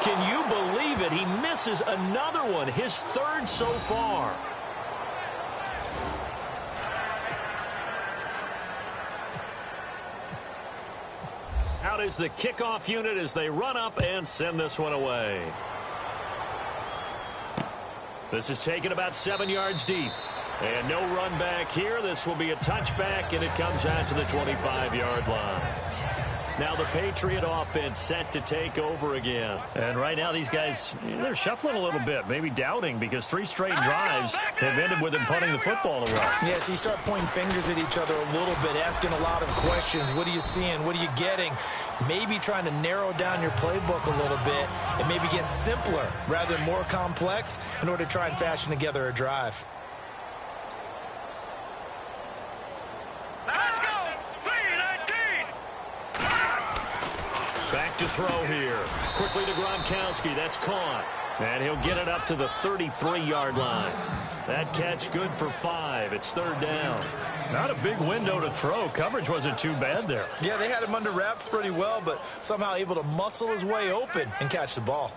can you believe it? He misses another one, his 3rd so far. Out is the kickoff unit as they run up and send this one away. This is taken about 7 yards deep. And no run back here. This will be a touchback, and it comes out to the 25-yard line. Now the Patriot offense set to take over again. And right now these guys, they're shuffling a little bit, maybe doubting, because 3 straight drives have ended with them punting the football away. Yeah, so you start pointing fingers at each other a little bit, asking a lot of questions. What are you seeing? What are you getting? Maybe trying to narrow down your playbook a little bit and maybe get simpler rather than more complex in order to try and fashion together a drive. Back to throw here. Quickly to Gronkowski. That's caught. And he'll get it up to the 33-yard line. That catch good for 5. It's 3rd down. Not a big window to throw. Coverage wasn't too bad there. Yeah, they had him under wraps pretty well, but somehow able to muscle his way open and catch the ball.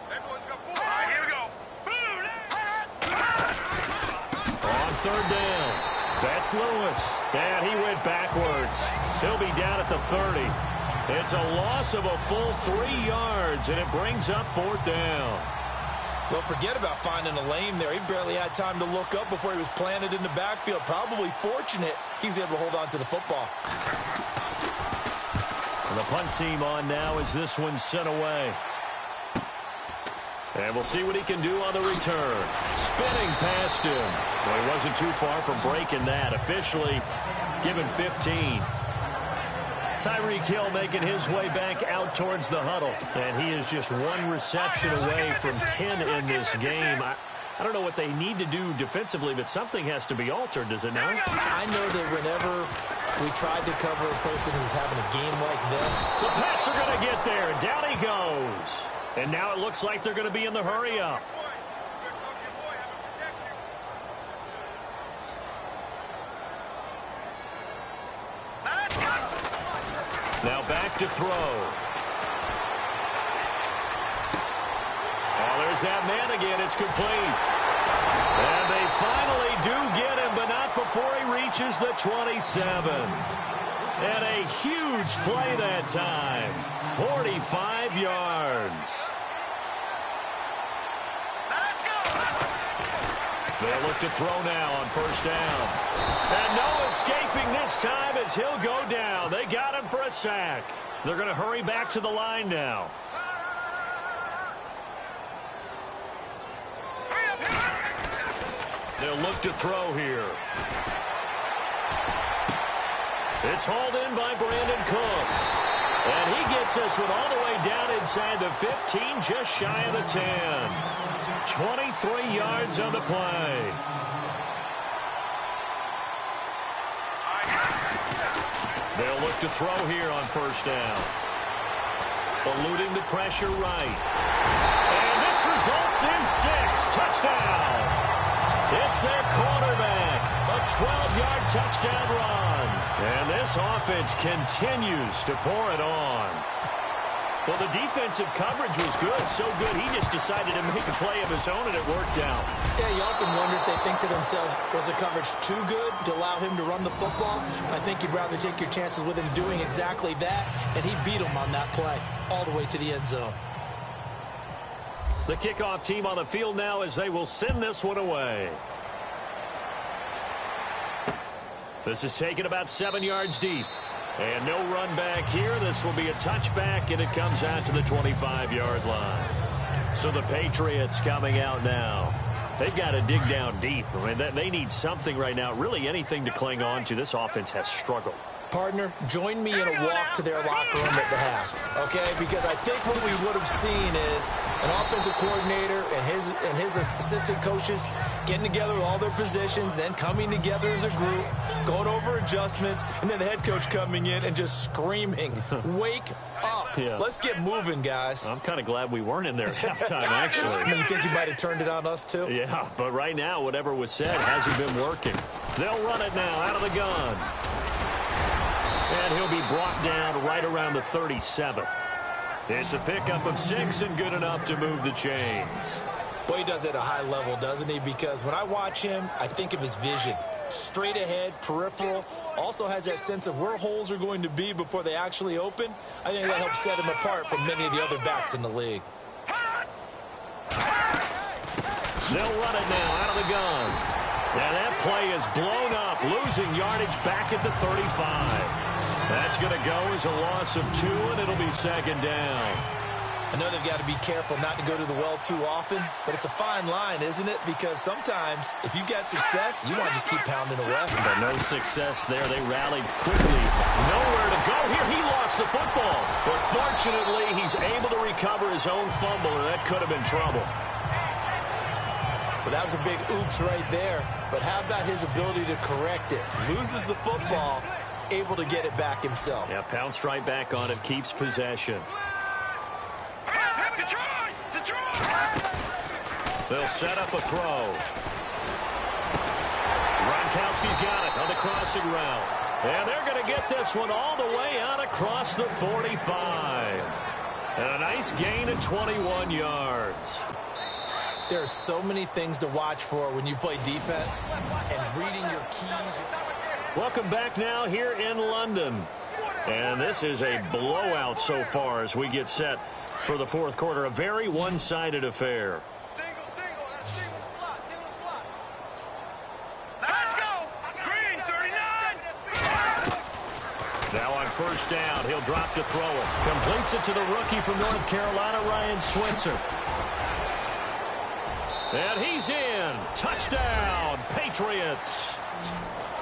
Here we go. On 3rd down. That's Lewis. And he went backwards. He'll be down at the 30. It's a loss of a full 3 yards, and it brings up 4th down. Well, forget about finding a lane there. He barely had time to look up before he was planted in the backfield. Probably fortunate he was able to hold on to the football. And the punt team on now as this one's sent away. And we'll see what he can do on the return. Spinning past him. Well, he wasn't too far from breaking that. Officially given 15. Tyreek Hill making his way back out towards the huddle. And he is just 1 reception away from 10 in this game. I don't know what they need to do defensively, but something has to be altered, does it not? I know that whenever we tried to cover a person who's having a game like this. The Pats are going to get there. Down he goes. And now it looks like they're going to be in the hurry-up. Now back to throw. Oh, there's that man again. It's complete. And they finally do get him, but not before he reaches the 27. And a huge play that time. 45 yards. They'll look to throw now on first down. And no escaping this time as he'll go down. They got him for a sack. They're going to hurry back to the line now. They'll look to throw here. It's hauled in by Brandon Cooks. And he gets this one all the way down inside the 15, just shy of the 10. 23 yards on the play. They'll look to throw here on first down. Eluding the pressure right. And this results in 6. Touchdown. It's their quarterback. A 12-yard touchdown run. And this offense continues to pour it on. Well, the defensive coverage was good, so good he just decided to make a play of his own, and it worked out. Yeah, you often wonder if they think to themselves, was the coverage too good to allow him to run the football? I think you'd rather take your chances with him doing exactly that, and he beat him on that play all the way to the end zone. The kickoff team on the field now as they will send this one away. This is taken about 7 yards deep. And no run back here. This will be a touchback, and it comes out to the 25-yard line. So the Patriots coming out now. They've got to dig down deep. I mean, they need something right now, really anything to cling on to. This offense has struggled. Partner, join me in a walk to their locker room at the half, okay? Because I think what we would have seen is an offensive coordinator and his assistant coaches getting together with all their positions, then coming together as a group, going over adjustments, and then the head coach coming in and just screaming, wake up. Yeah. Let's get moving, guys. I'm kind of glad we weren't in there at halftime, actually. You think he might have turned it on us, too? Yeah, but right now, whatever was said hasn't been working. They'll run it now out of the gun. And he'll be brought down right around the 37. It's a pickup of 6 and good enough to move the chains. Boy, he does it at a high level, doesn't he? Because when I watch him, I think of his vision. Straight ahead, peripheral. Also has that sense of where holes are going to be before they actually open. I think that helps set him apart from many of the other backs in the league. They'll run it now out of the gun. Now that play is blown up, losing yardage back at the 35. That's going to go as a loss of 2, and it'll be second down. I know they've got to be careful not to go to the well too often, but it's a fine line, isn't it? Because sometimes, if you got success, you want to just keep pounding away. But no success there. They rallied quickly. Nowhere to go here. He lost the football. But fortunately, he's able to recover his own fumble, and that could have been trouble. Well, that was a big oops right there. But how about his ability to correct it? Loses the football, able to get it back himself. Yeah, pounced right back on it, keeps possession. They'll set up a throw. Gronkowski's got it on the crossing route. And they're going to get this one all the way out across the 45. And a nice gain of 21 yards. There are so many things to watch for when you play defense, and reading your keys. Welcome back now here in London. And this is a blowout so far as we get set for the fourth quarter. A very one-sided affair. Let's go! Green, 39! Now on first down, he'll drop to throw it. Completes it to the rookie from North Carolina, Ryan Switzer. And he's in. Touchdown, Patriots.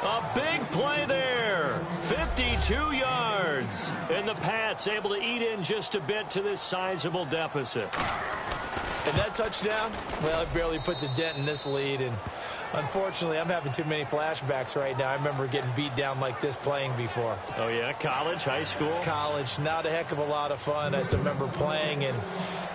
A big play there. 52 yards. And the Pats able to eat in just a bit to this sizable deficit. And that touchdown, well, it barely puts a dent in this lead. And Unfortunately, I'm having too many flashbacks right now. I remember getting beat down like this playing before. Oh, yeah? College, high school? College. Not a heck of a lot of fun. I still remember playing and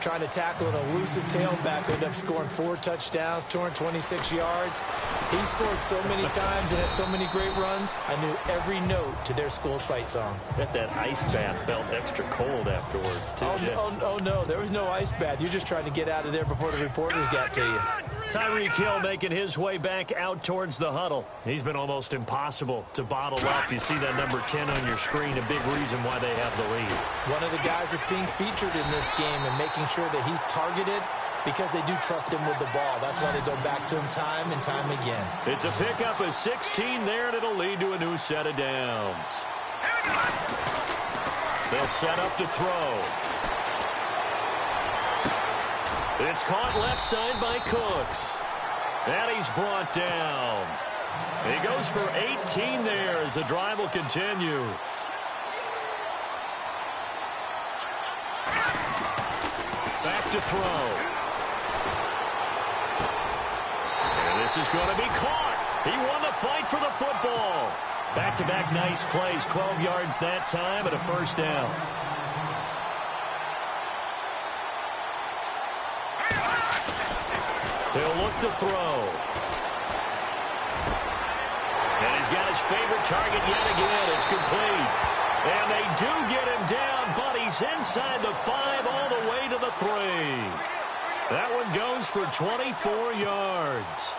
trying to tackle an elusive tailback who ended up scoring 4 touchdowns, 226 yards. He scored so many times and had so many great runs, I knew every note to their school's fight song. Bet that ice bath felt extra cold afterwards, too. Oh, no. There was no ice bath. You're just trying to get out of there before the reporters got to you. Tyreek Hill making his way back out towards the huddle. He's been almost impossible to bottle up. You see that number 10 on your screen, a big reason why they have the lead. One of the guys that's being featured in this game and making sure that he's targeted because they do trust him with the ball. That's why they go back to him time and time again. It's a pickup of 16 there, and it'll lead to a new set of downs. They'll set up to throw. It's caught left side by Cooks. And he's brought down. He goes for 18 there as the drive will continue. Back to throw. And this is going to be caught. He won the fight for the football. Back-to-back nice plays, 12 yards that time and a first down. He'll look to throw. And he's got his favorite target yet again. It's complete. And they do get him down, but he's inside the 5 all the way to the 3. That one goes for 24 yards.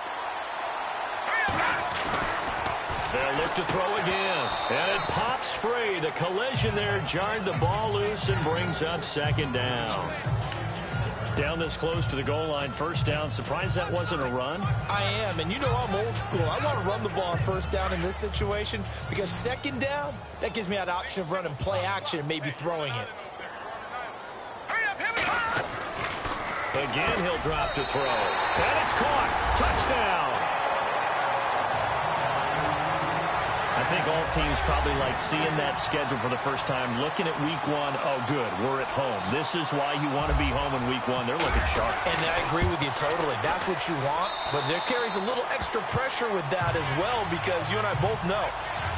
They'll look to throw again. And it pops free. The collision there jarred the ball loose and brings up second down. Down this close to the goal line, first down. Surprised that wasn't a run? I am, and you know I'm old school. I want to run the ball on first down in this situation because second down, that gives me that option of running play action and maybe throwing it. Again, he'll drop to throw. And it's caught. Touchdown. I think all teams probably like seeing that schedule for the first time, looking at week 1. Oh, good, we're at home. This is why you want to be home in week 1. They're looking sharp. And I agree with you totally. That's what you want, but there carries a little extra pressure with that as well because you and I both know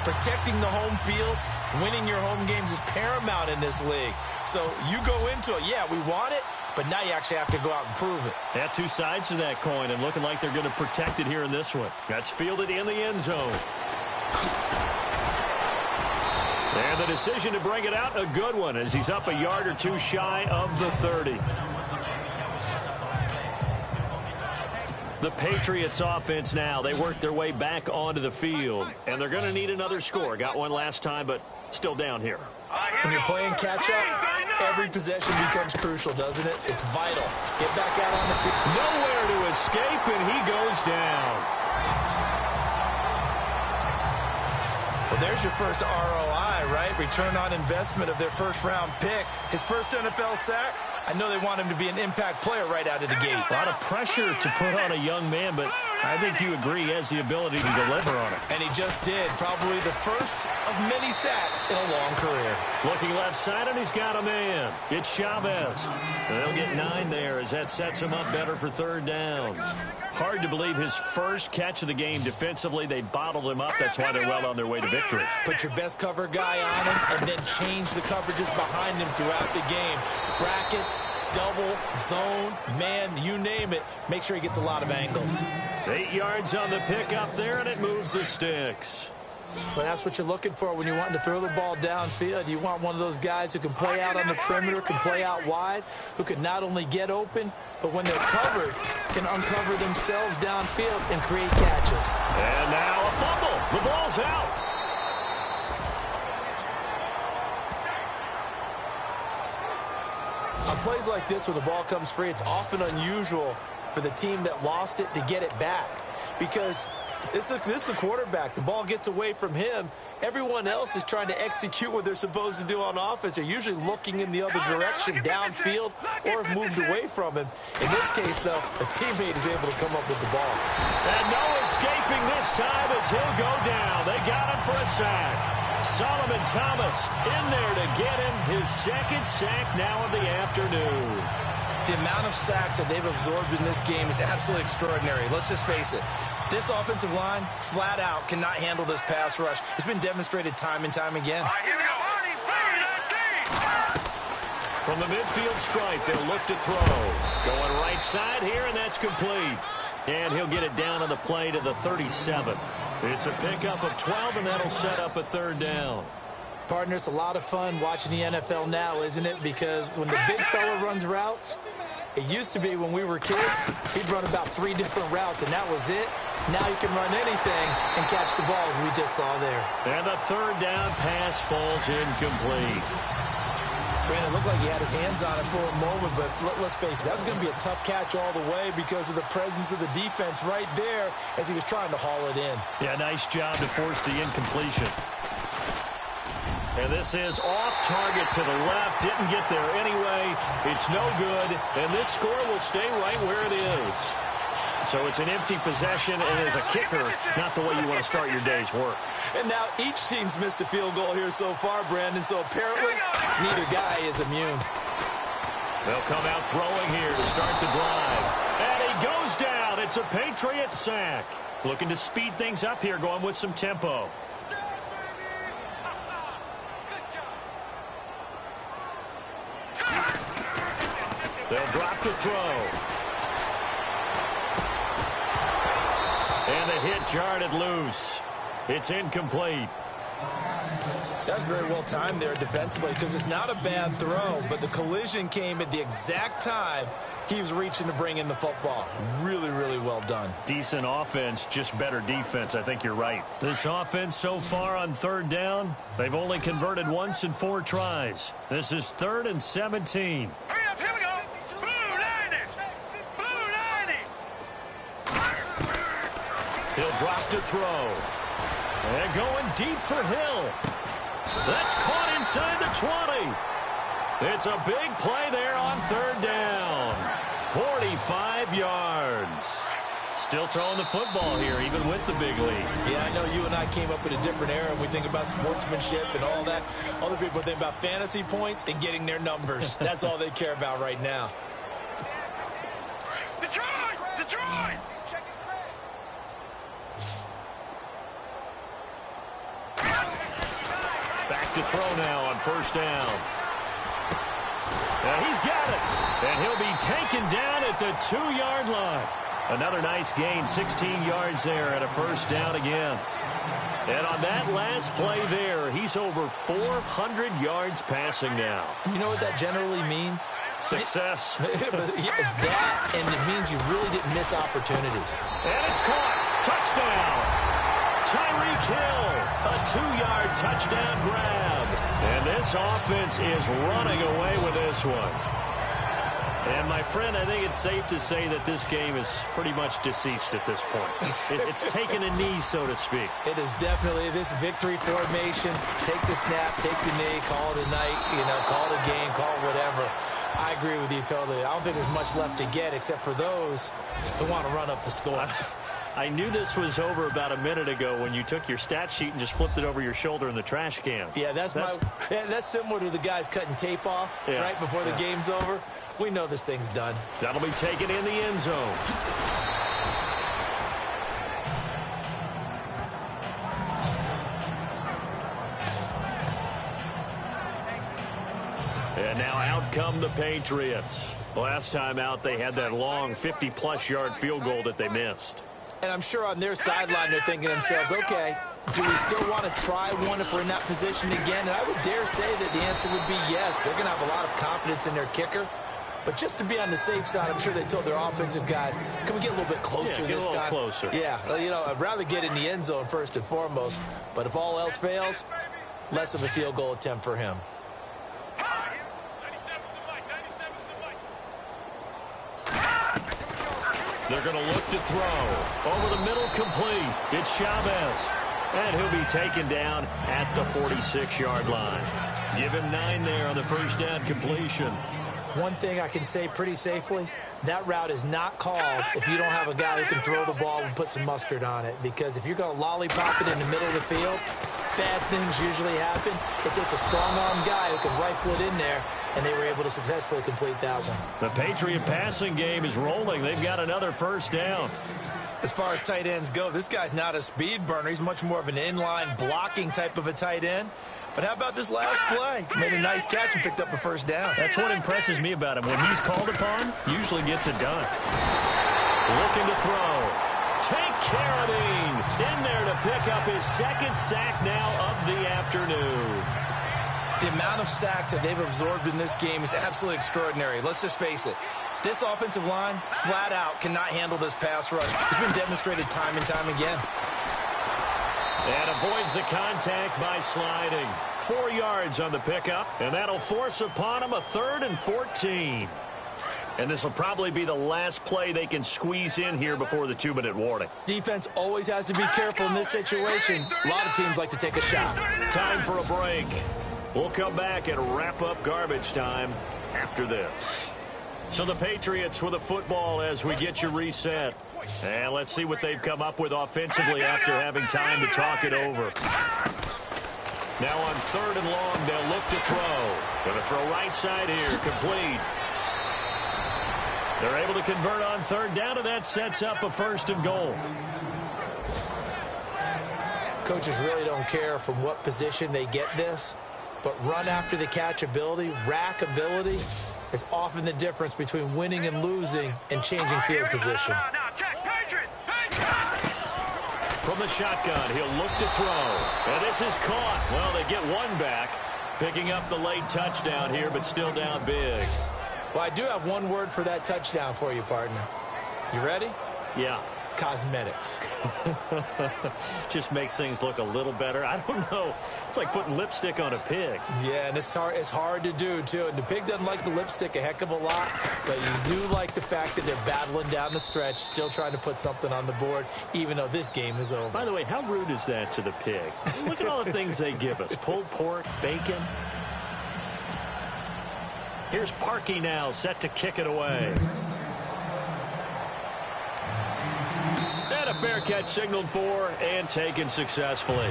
protecting the home field, winning your home games is paramount in this league. So you go into it, yeah, we want it, but now you actually have to go out and prove it. Yeah, 2 sides to that coin, and looking like they're going to protect it here in this one. That's fielded in the end zone. And the decision to bring it out, a good one, as he's up a yard or 2 shy of the 30. The Patriots offense now, they work their way back onto the field, and they're going to need another score. Got one last time, but still down here. When you're playing catch-up, every possession becomes crucial, doesn't it? It's vital. Get back out on the field. Nowhere to escape, and he goes down. Well, there's your first ROI, right? Return on investment of their first-round pick. His first NFL sack. I know they want him to be an impact player right out of the gate. A lot of pressure to put on a young man, but I think you agree he has the ability to deliver on it. And he just did. Probably the first of many sacks in a long career. Looking left side, and he's got a man. It's Chavez. They'll get 9 there as that sets him up better for third down. Hard to believe his first catch of the game defensively. They bottled him up. That's why they're well on their way to victory. Put your best cover guy on him and then change the coverages behind him throughout the game. Brackets, double, zone, man, you name it. Make sure he gets a lot of angles. 8 yards on the pickup there, and it moves the sticks. Well, that's what you're looking for when you're wanting to throw the ball downfield. You want one of those guys who can play out on the perimeter, can play out wide, who can not only get open, but when they're covered, can uncover themselves downfield and create catches. And now a fumble. The ball's out. On plays like this where the ball comes free, it's often unusual for the team that lost it to get it back because this is the quarterback. The ball gets away from him. Everyone else is trying to execute what they're supposed to do on offense. They're usually looking in the other direction, downfield, or have moved away from him. In this case, though, a teammate is able to come up with the ball. And no escaping this time as he'll go down. They got him for a sack. Solomon Thomas in there to get him his second sack now of the afternoon. The amount of sacks that they've absorbed in this game is absolutely extraordinary. Let's just face it. This offensive line, flat out, cannot handle this pass rush. It's been demonstrated time and time again. Here we go. From the midfield stripe, they'll look to throw. Going right side here, and that's complete. And he'll get it down on the play to the 37. It's a pickup of 12, and that'll set up a third down. Partner, it's a lot of fun watching the NFL now, isn't it? Because when the big fella runs routes, it used to be when we were kids, he'd run about 3 different routes, and that was it. Now he can run anything and catch the balls we just saw there. And the third down pass falls incomplete. Brandon, it looked like he had his hands on it for a moment, but let's face it, that was going to be a tough catch all the way because of the presence of the defense right there as he was trying to haul it in. Yeah, nice job to force the incompletion. And this is off target to the left. Didn't get there anyway. It's no good, and this score will stay right where it is. So it's an empty possession, and as a kicker, not the way you want to start your day's work. And now each team's missed a field goal here so far, Brandon, so apparently neither guy is immune. They'll come out throwing here to start the drive. And he goes down. It's a Patriots sack. Looking to speed things up here, going with some tempo. They'll drop to throw. And the hit jarred it loose. It's incomplete. That's very well timed there defensively because it's not a bad throw, but the collision came at the exact time he was reaching to bring in the football. Really, really well done. Decent offense, just better defense. I think you're right. This offense so far on third down, they've only converted once in 4 tries. This is 3rd and 17. Hurry up, here we go. Blue 90. Blue 90. He'll drop to throw. And going deep for Hill. That's caught inside the 20. It's a big play there on third down. 45 yards. Still throwing the football here, even with the big lead. Yeah, I know you and I came up in a different era. We think about sportsmanship and all that. Other people think about fantasy points and getting their numbers. That's all they care about right now. Detroit! Detroit! Back to throw now on first down. And he's got it. And he'll be taken down at the 2-yard line. Another nice gain, 16 yards there and a first down again. And on that last play there, he's over 400 yards passing now. You know what that generally means? Success. That, and it means you really didn't miss opportunities. And it's caught. Touchdown. Tyreek Hill, a 2-yard touchdown grab. And this offense is running away with this one. And, my friend, I think it's safe to say that this game is pretty much deceased at this point. It's taken a knee, so to speak. It is definitely this victory formation. Take the snap, take the knee, call it a night, call it a game, call it whatever. I agree with you totally. I don't think there's much left to get except for those who want to run up the score. I knew this was over about a minute ago when you took your stat sheet and just flipped it over your shoulder in the trash can. Yeah, that's similar to the guys cutting tape off right before the game's over. We know this thing's done. That'll be taken in the end zone. And now out come the Patriots. Last time out, they had that long 50-plus yard field goal that they missed. And I'm sure on their sideline they're thinking to themselves, okay, do we still want to try one if we're in that position again? And I would dare say that the answer would be yes. They're going to have a lot of confidence in their kicker. But just to be on the safe side, I'm sure they told their offensive guys, can we get a little bit closer this time? Get a little closer. Yeah, I'd rather get in the end zone first and foremost. But if all else fails, less of a field goal attempt for him. They're going to look to throw. Over the middle, complete. It's Chavez. And he'll be taken down at the 46-yard line. Give him 9 there on the first down completion. One thing I can say pretty safely, that route is not called if you don't have a guy who can throw the ball and put some mustard on it. Because if you're going to lollipop it in the middle of the field, bad things usually happen. It takes a strong-arm guy who can rifle it in there, and they were able to successfully complete that one. The Patriot passing game is rolling. They've got another first down. As far as tight ends go, this guy's not a speed burner. He's much more of an inline blocking type of a tight end. But how about this last play? Made a nice catch and picked up a first down. That's what impresses me about him. When he's called upon, usually gets it done. Looking to throw. Take care of him. In there to pick up his second sack now of the afternoon. The amount of sacks that they've absorbed in this game is absolutely extraordinary. Let's just face it. This offensive line, flat out, cannot handle this pass rush. It's been demonstrated time and time again. And avoids the contact by sliding. 4 yards on the pickup, and that'll force upon him a 3rd and 14. And this will probably be the last play they can squeeze in here before the 2-minute warning. Defense always has to be careful in this situation. A lot of teams like to take a shot. Time for a break. We'll come back and wrap up garbage time after this. So the Patriots with the football as we get you reset. And let's see what they've come up with offensively after having time to talk it over. Now on 3rd and long, they'll look to throw. Going to throw right side here, complete. They're able to convert on 3rd down, and that sets up a 1st and goal. Coaches really don't care from what position they get this, but run after the catch ability, rack ability, is often the difference between winning and losing and changing field position. From the shotgun, he'll look to throw. And this is caught. Well, they get one back, picking up the late touchdown here, but still down big. Well, I do have one word for that touchdown for you, partner. You ready? Yeah. Cosmetics. Just makes things look a little better. I don't know. It's like putting lipstick on a pig. Yeah, and it's hard to do, too. And the pig doesn't like the lipstick a heck of a lot, but you do like the fact that they're battling down the stretch, still trying to put something on the board, even though this game is over. By the way, how rude is that to the pig? Look at all the things they give us. Pulled pork, bacon. Here's Parkey now, set to kick it away. And a fair catch signaled for and taken successfully.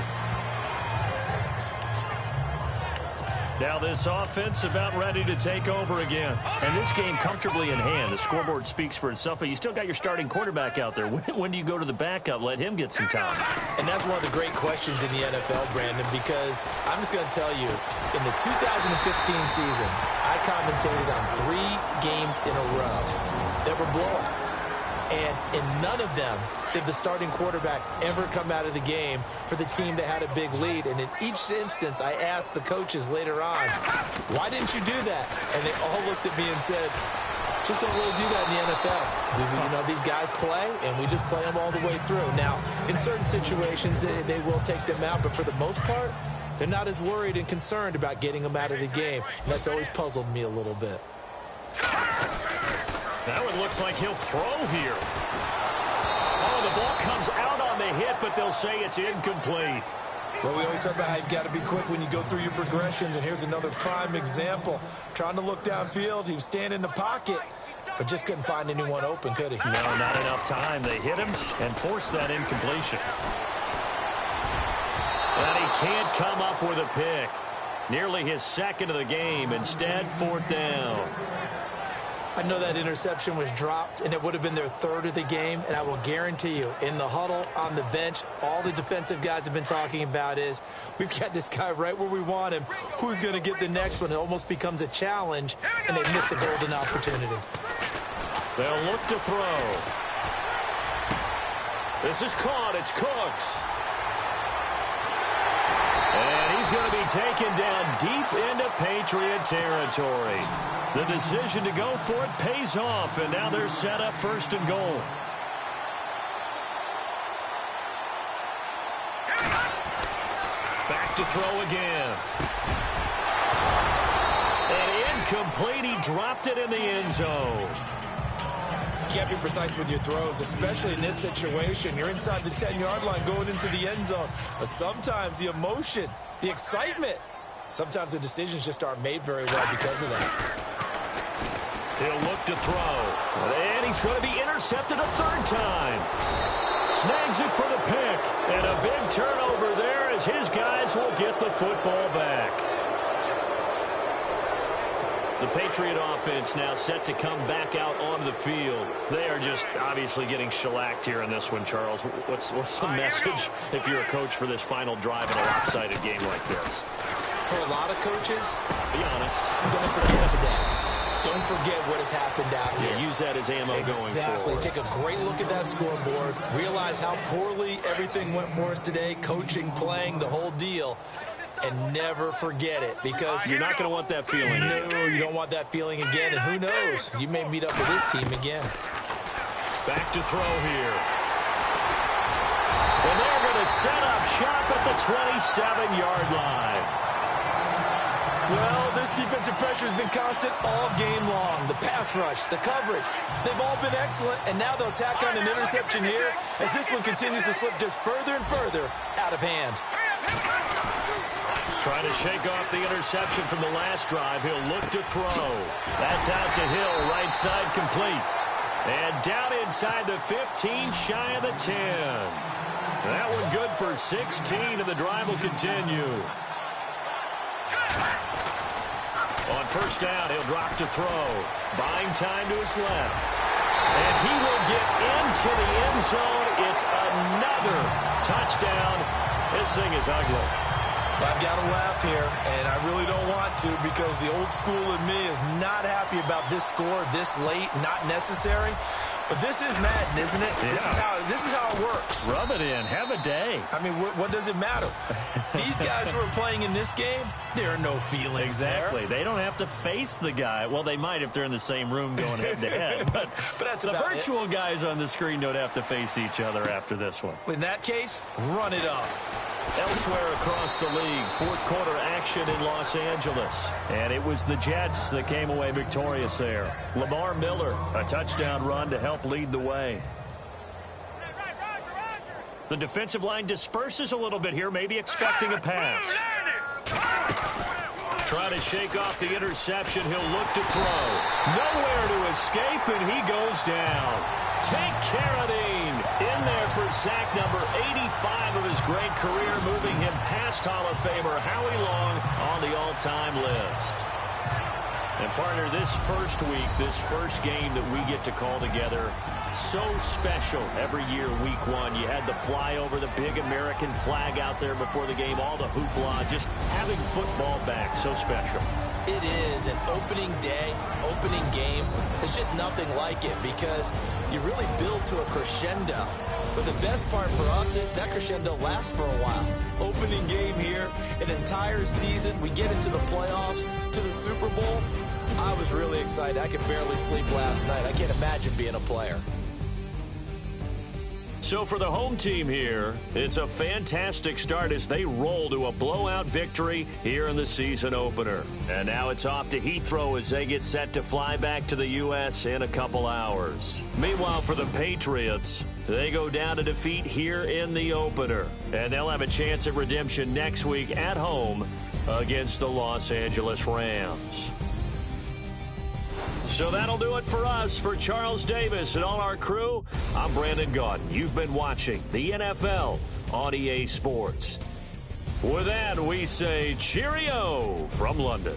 Now this offense about ready to take over again. And this game comfortably in hand. The scoreboard speaks for itself, but you still got your starting quarterback out there. When do you go to the backup? Let him get some time. And that's one of the great questions in the NFL, Brandon, because I'm just going to tell you, in the 2015 season, I commentated on 3 games in a row that were blowouts. And in none of them did the starting quarterback ever come out of the game for the team that had a big lead. And in each instance, I asked the coaches later on, why didn't you do that? And they all looked at me and said, just don't really do that in the NFL. You know, these guys play, and we just play them all the way through. Now, in certain situations, they will take them out, but for the most part, they're not as worried and concerned about getting them out of the game. And that's always puzzled me a little bit. That one looks like he'll throw here. Oh, the ball comes out on the hit, but they'll say it's incomplete. Well, we always talk about how you've got to be quick when you go through your progressions, and here's another prime example. Trying to look downfield, he was standing in the pocket, but just couldn't find anyone open, could he? No, not enough time. They hit him and forced that incompletion. And he can't come up with a pick. Nearly his second of the game. Instead, 4th down. I know that interception was dropped, and it would have been their 3rd of the game, and I will guarantee you, in the huddle, on the bench, all the defensive guys have been talking about is, we've got this guy right where we want him. Who's going to get the next one? It almost becomes a challenge, and they missed a golden opportunity. They'll look to throw. This is caught. It's Cooks. And he's going to be taken down deep into Patriot territory. The decision to go for it pays off, and now they're set up 1st and goal. Back to throw again. And incomplete. He dropped it in the end zone. You can't be precise with your throws, especially in this situation. You're inside the 10-yard line going into the end zone. But sometimes the emotion, the excitement, sometimes the decisions just aren't made very well because of that. He'll look to throw. And he's going to be intercepted a 3rd time. Snags it for the pick. And a big turnover there as his guys will get the football back. The Patriot offense now set to come back out onto the field. They are just obviously getting shellacked here in this one, Charles. What's the message if you're a coach for this final drive in a lopsided game like this? For a lot of coaches, be honest, don't forget today. Don't forget what has happened out here. Yeah, use that as ammo going forward. Exactly. Take a great look at that scoreboard. Realize how poorly everything went for us today. Coaching, playing, the whole deal. And never forget it, because you're not going to want that feeling. No, you don't want that feeling again. And who knows? You may meet up with this team again. Back to throw here. And they're going to set up shop at the 27-yard line. Well, this defensive pressure has been constant all game long. The pass rush, the coverage, they've all been excellent, and now they'll tack on an interception here as this one continues to slip just further and further out of hand. Trying to shake off the interception from the last drive. He'll look to throw. That's out to Hill, right side complete. And down inside the 15, shy of the 10. That one good for 16, and the drive will continue. On first down, he'll drop to throw. Buying time to his left. And he will get into the end zone. It's another touchdown. This thing is ugly. I've got to laugh here, and I really don't want to, because the old school in me is not happy about this score this late, not necessary. But this is Madden, isn't it? Yeah. This is how it works. Rub it in. Have a day. I mean, what does it matter? These guys who are playing in this game, there are no feelings exactly. there. They don't have to face the guy. Well, they might if they're in the same room going head-to-head. But that's the virtual guys on the screen don't have to face each other after this one. In that case, run it up. Elsewhere across the league, fourth quarter action in Los Angeles. And it was the Jets that came away victorious there. Lamar Miller, a touchdown run to help lead the way. The defensive line disperses a little bit here, maybe expecting a pass. Trying to shake off the interception. He'll look to throw. Nowhere to escape, and he goes down. Take Carradine in there for sack number 85 of his great career, moving him past Hall of Famer Howie Long on the all-time list. And partner, this first week, this first game that we get to call together, so special every year, week one. You had the flyover, the big American flag out there before the game, all the hoopla, just having football back, so special. It is an opening day, opening game. It's just nothing like it, because you really build to a crescendo. But the best part for us is that crescendo lasts for a while. Opening game here, an entire season. We get into the playoffs, to the Super Bowl. I was really excited. I could barely sleep last night. I can't imagine being a player. So for the home team here, it's a fantastic start as they roll to a blowout victory here in the season opener. And now it's off to Heathrow as they get set to fly back to the U.S. in a couple hours. Meanwhile, for the Patriots, they go down to defeat here in the opener. And they'll have a chance at redemption next week at home against the Los Angeles Rams. So that'll do it for us. For Charles Davis and all our crew, I'm Brandon Gaudin. You've been watching the NFL on EA Sports. With that, we say cheerio from London.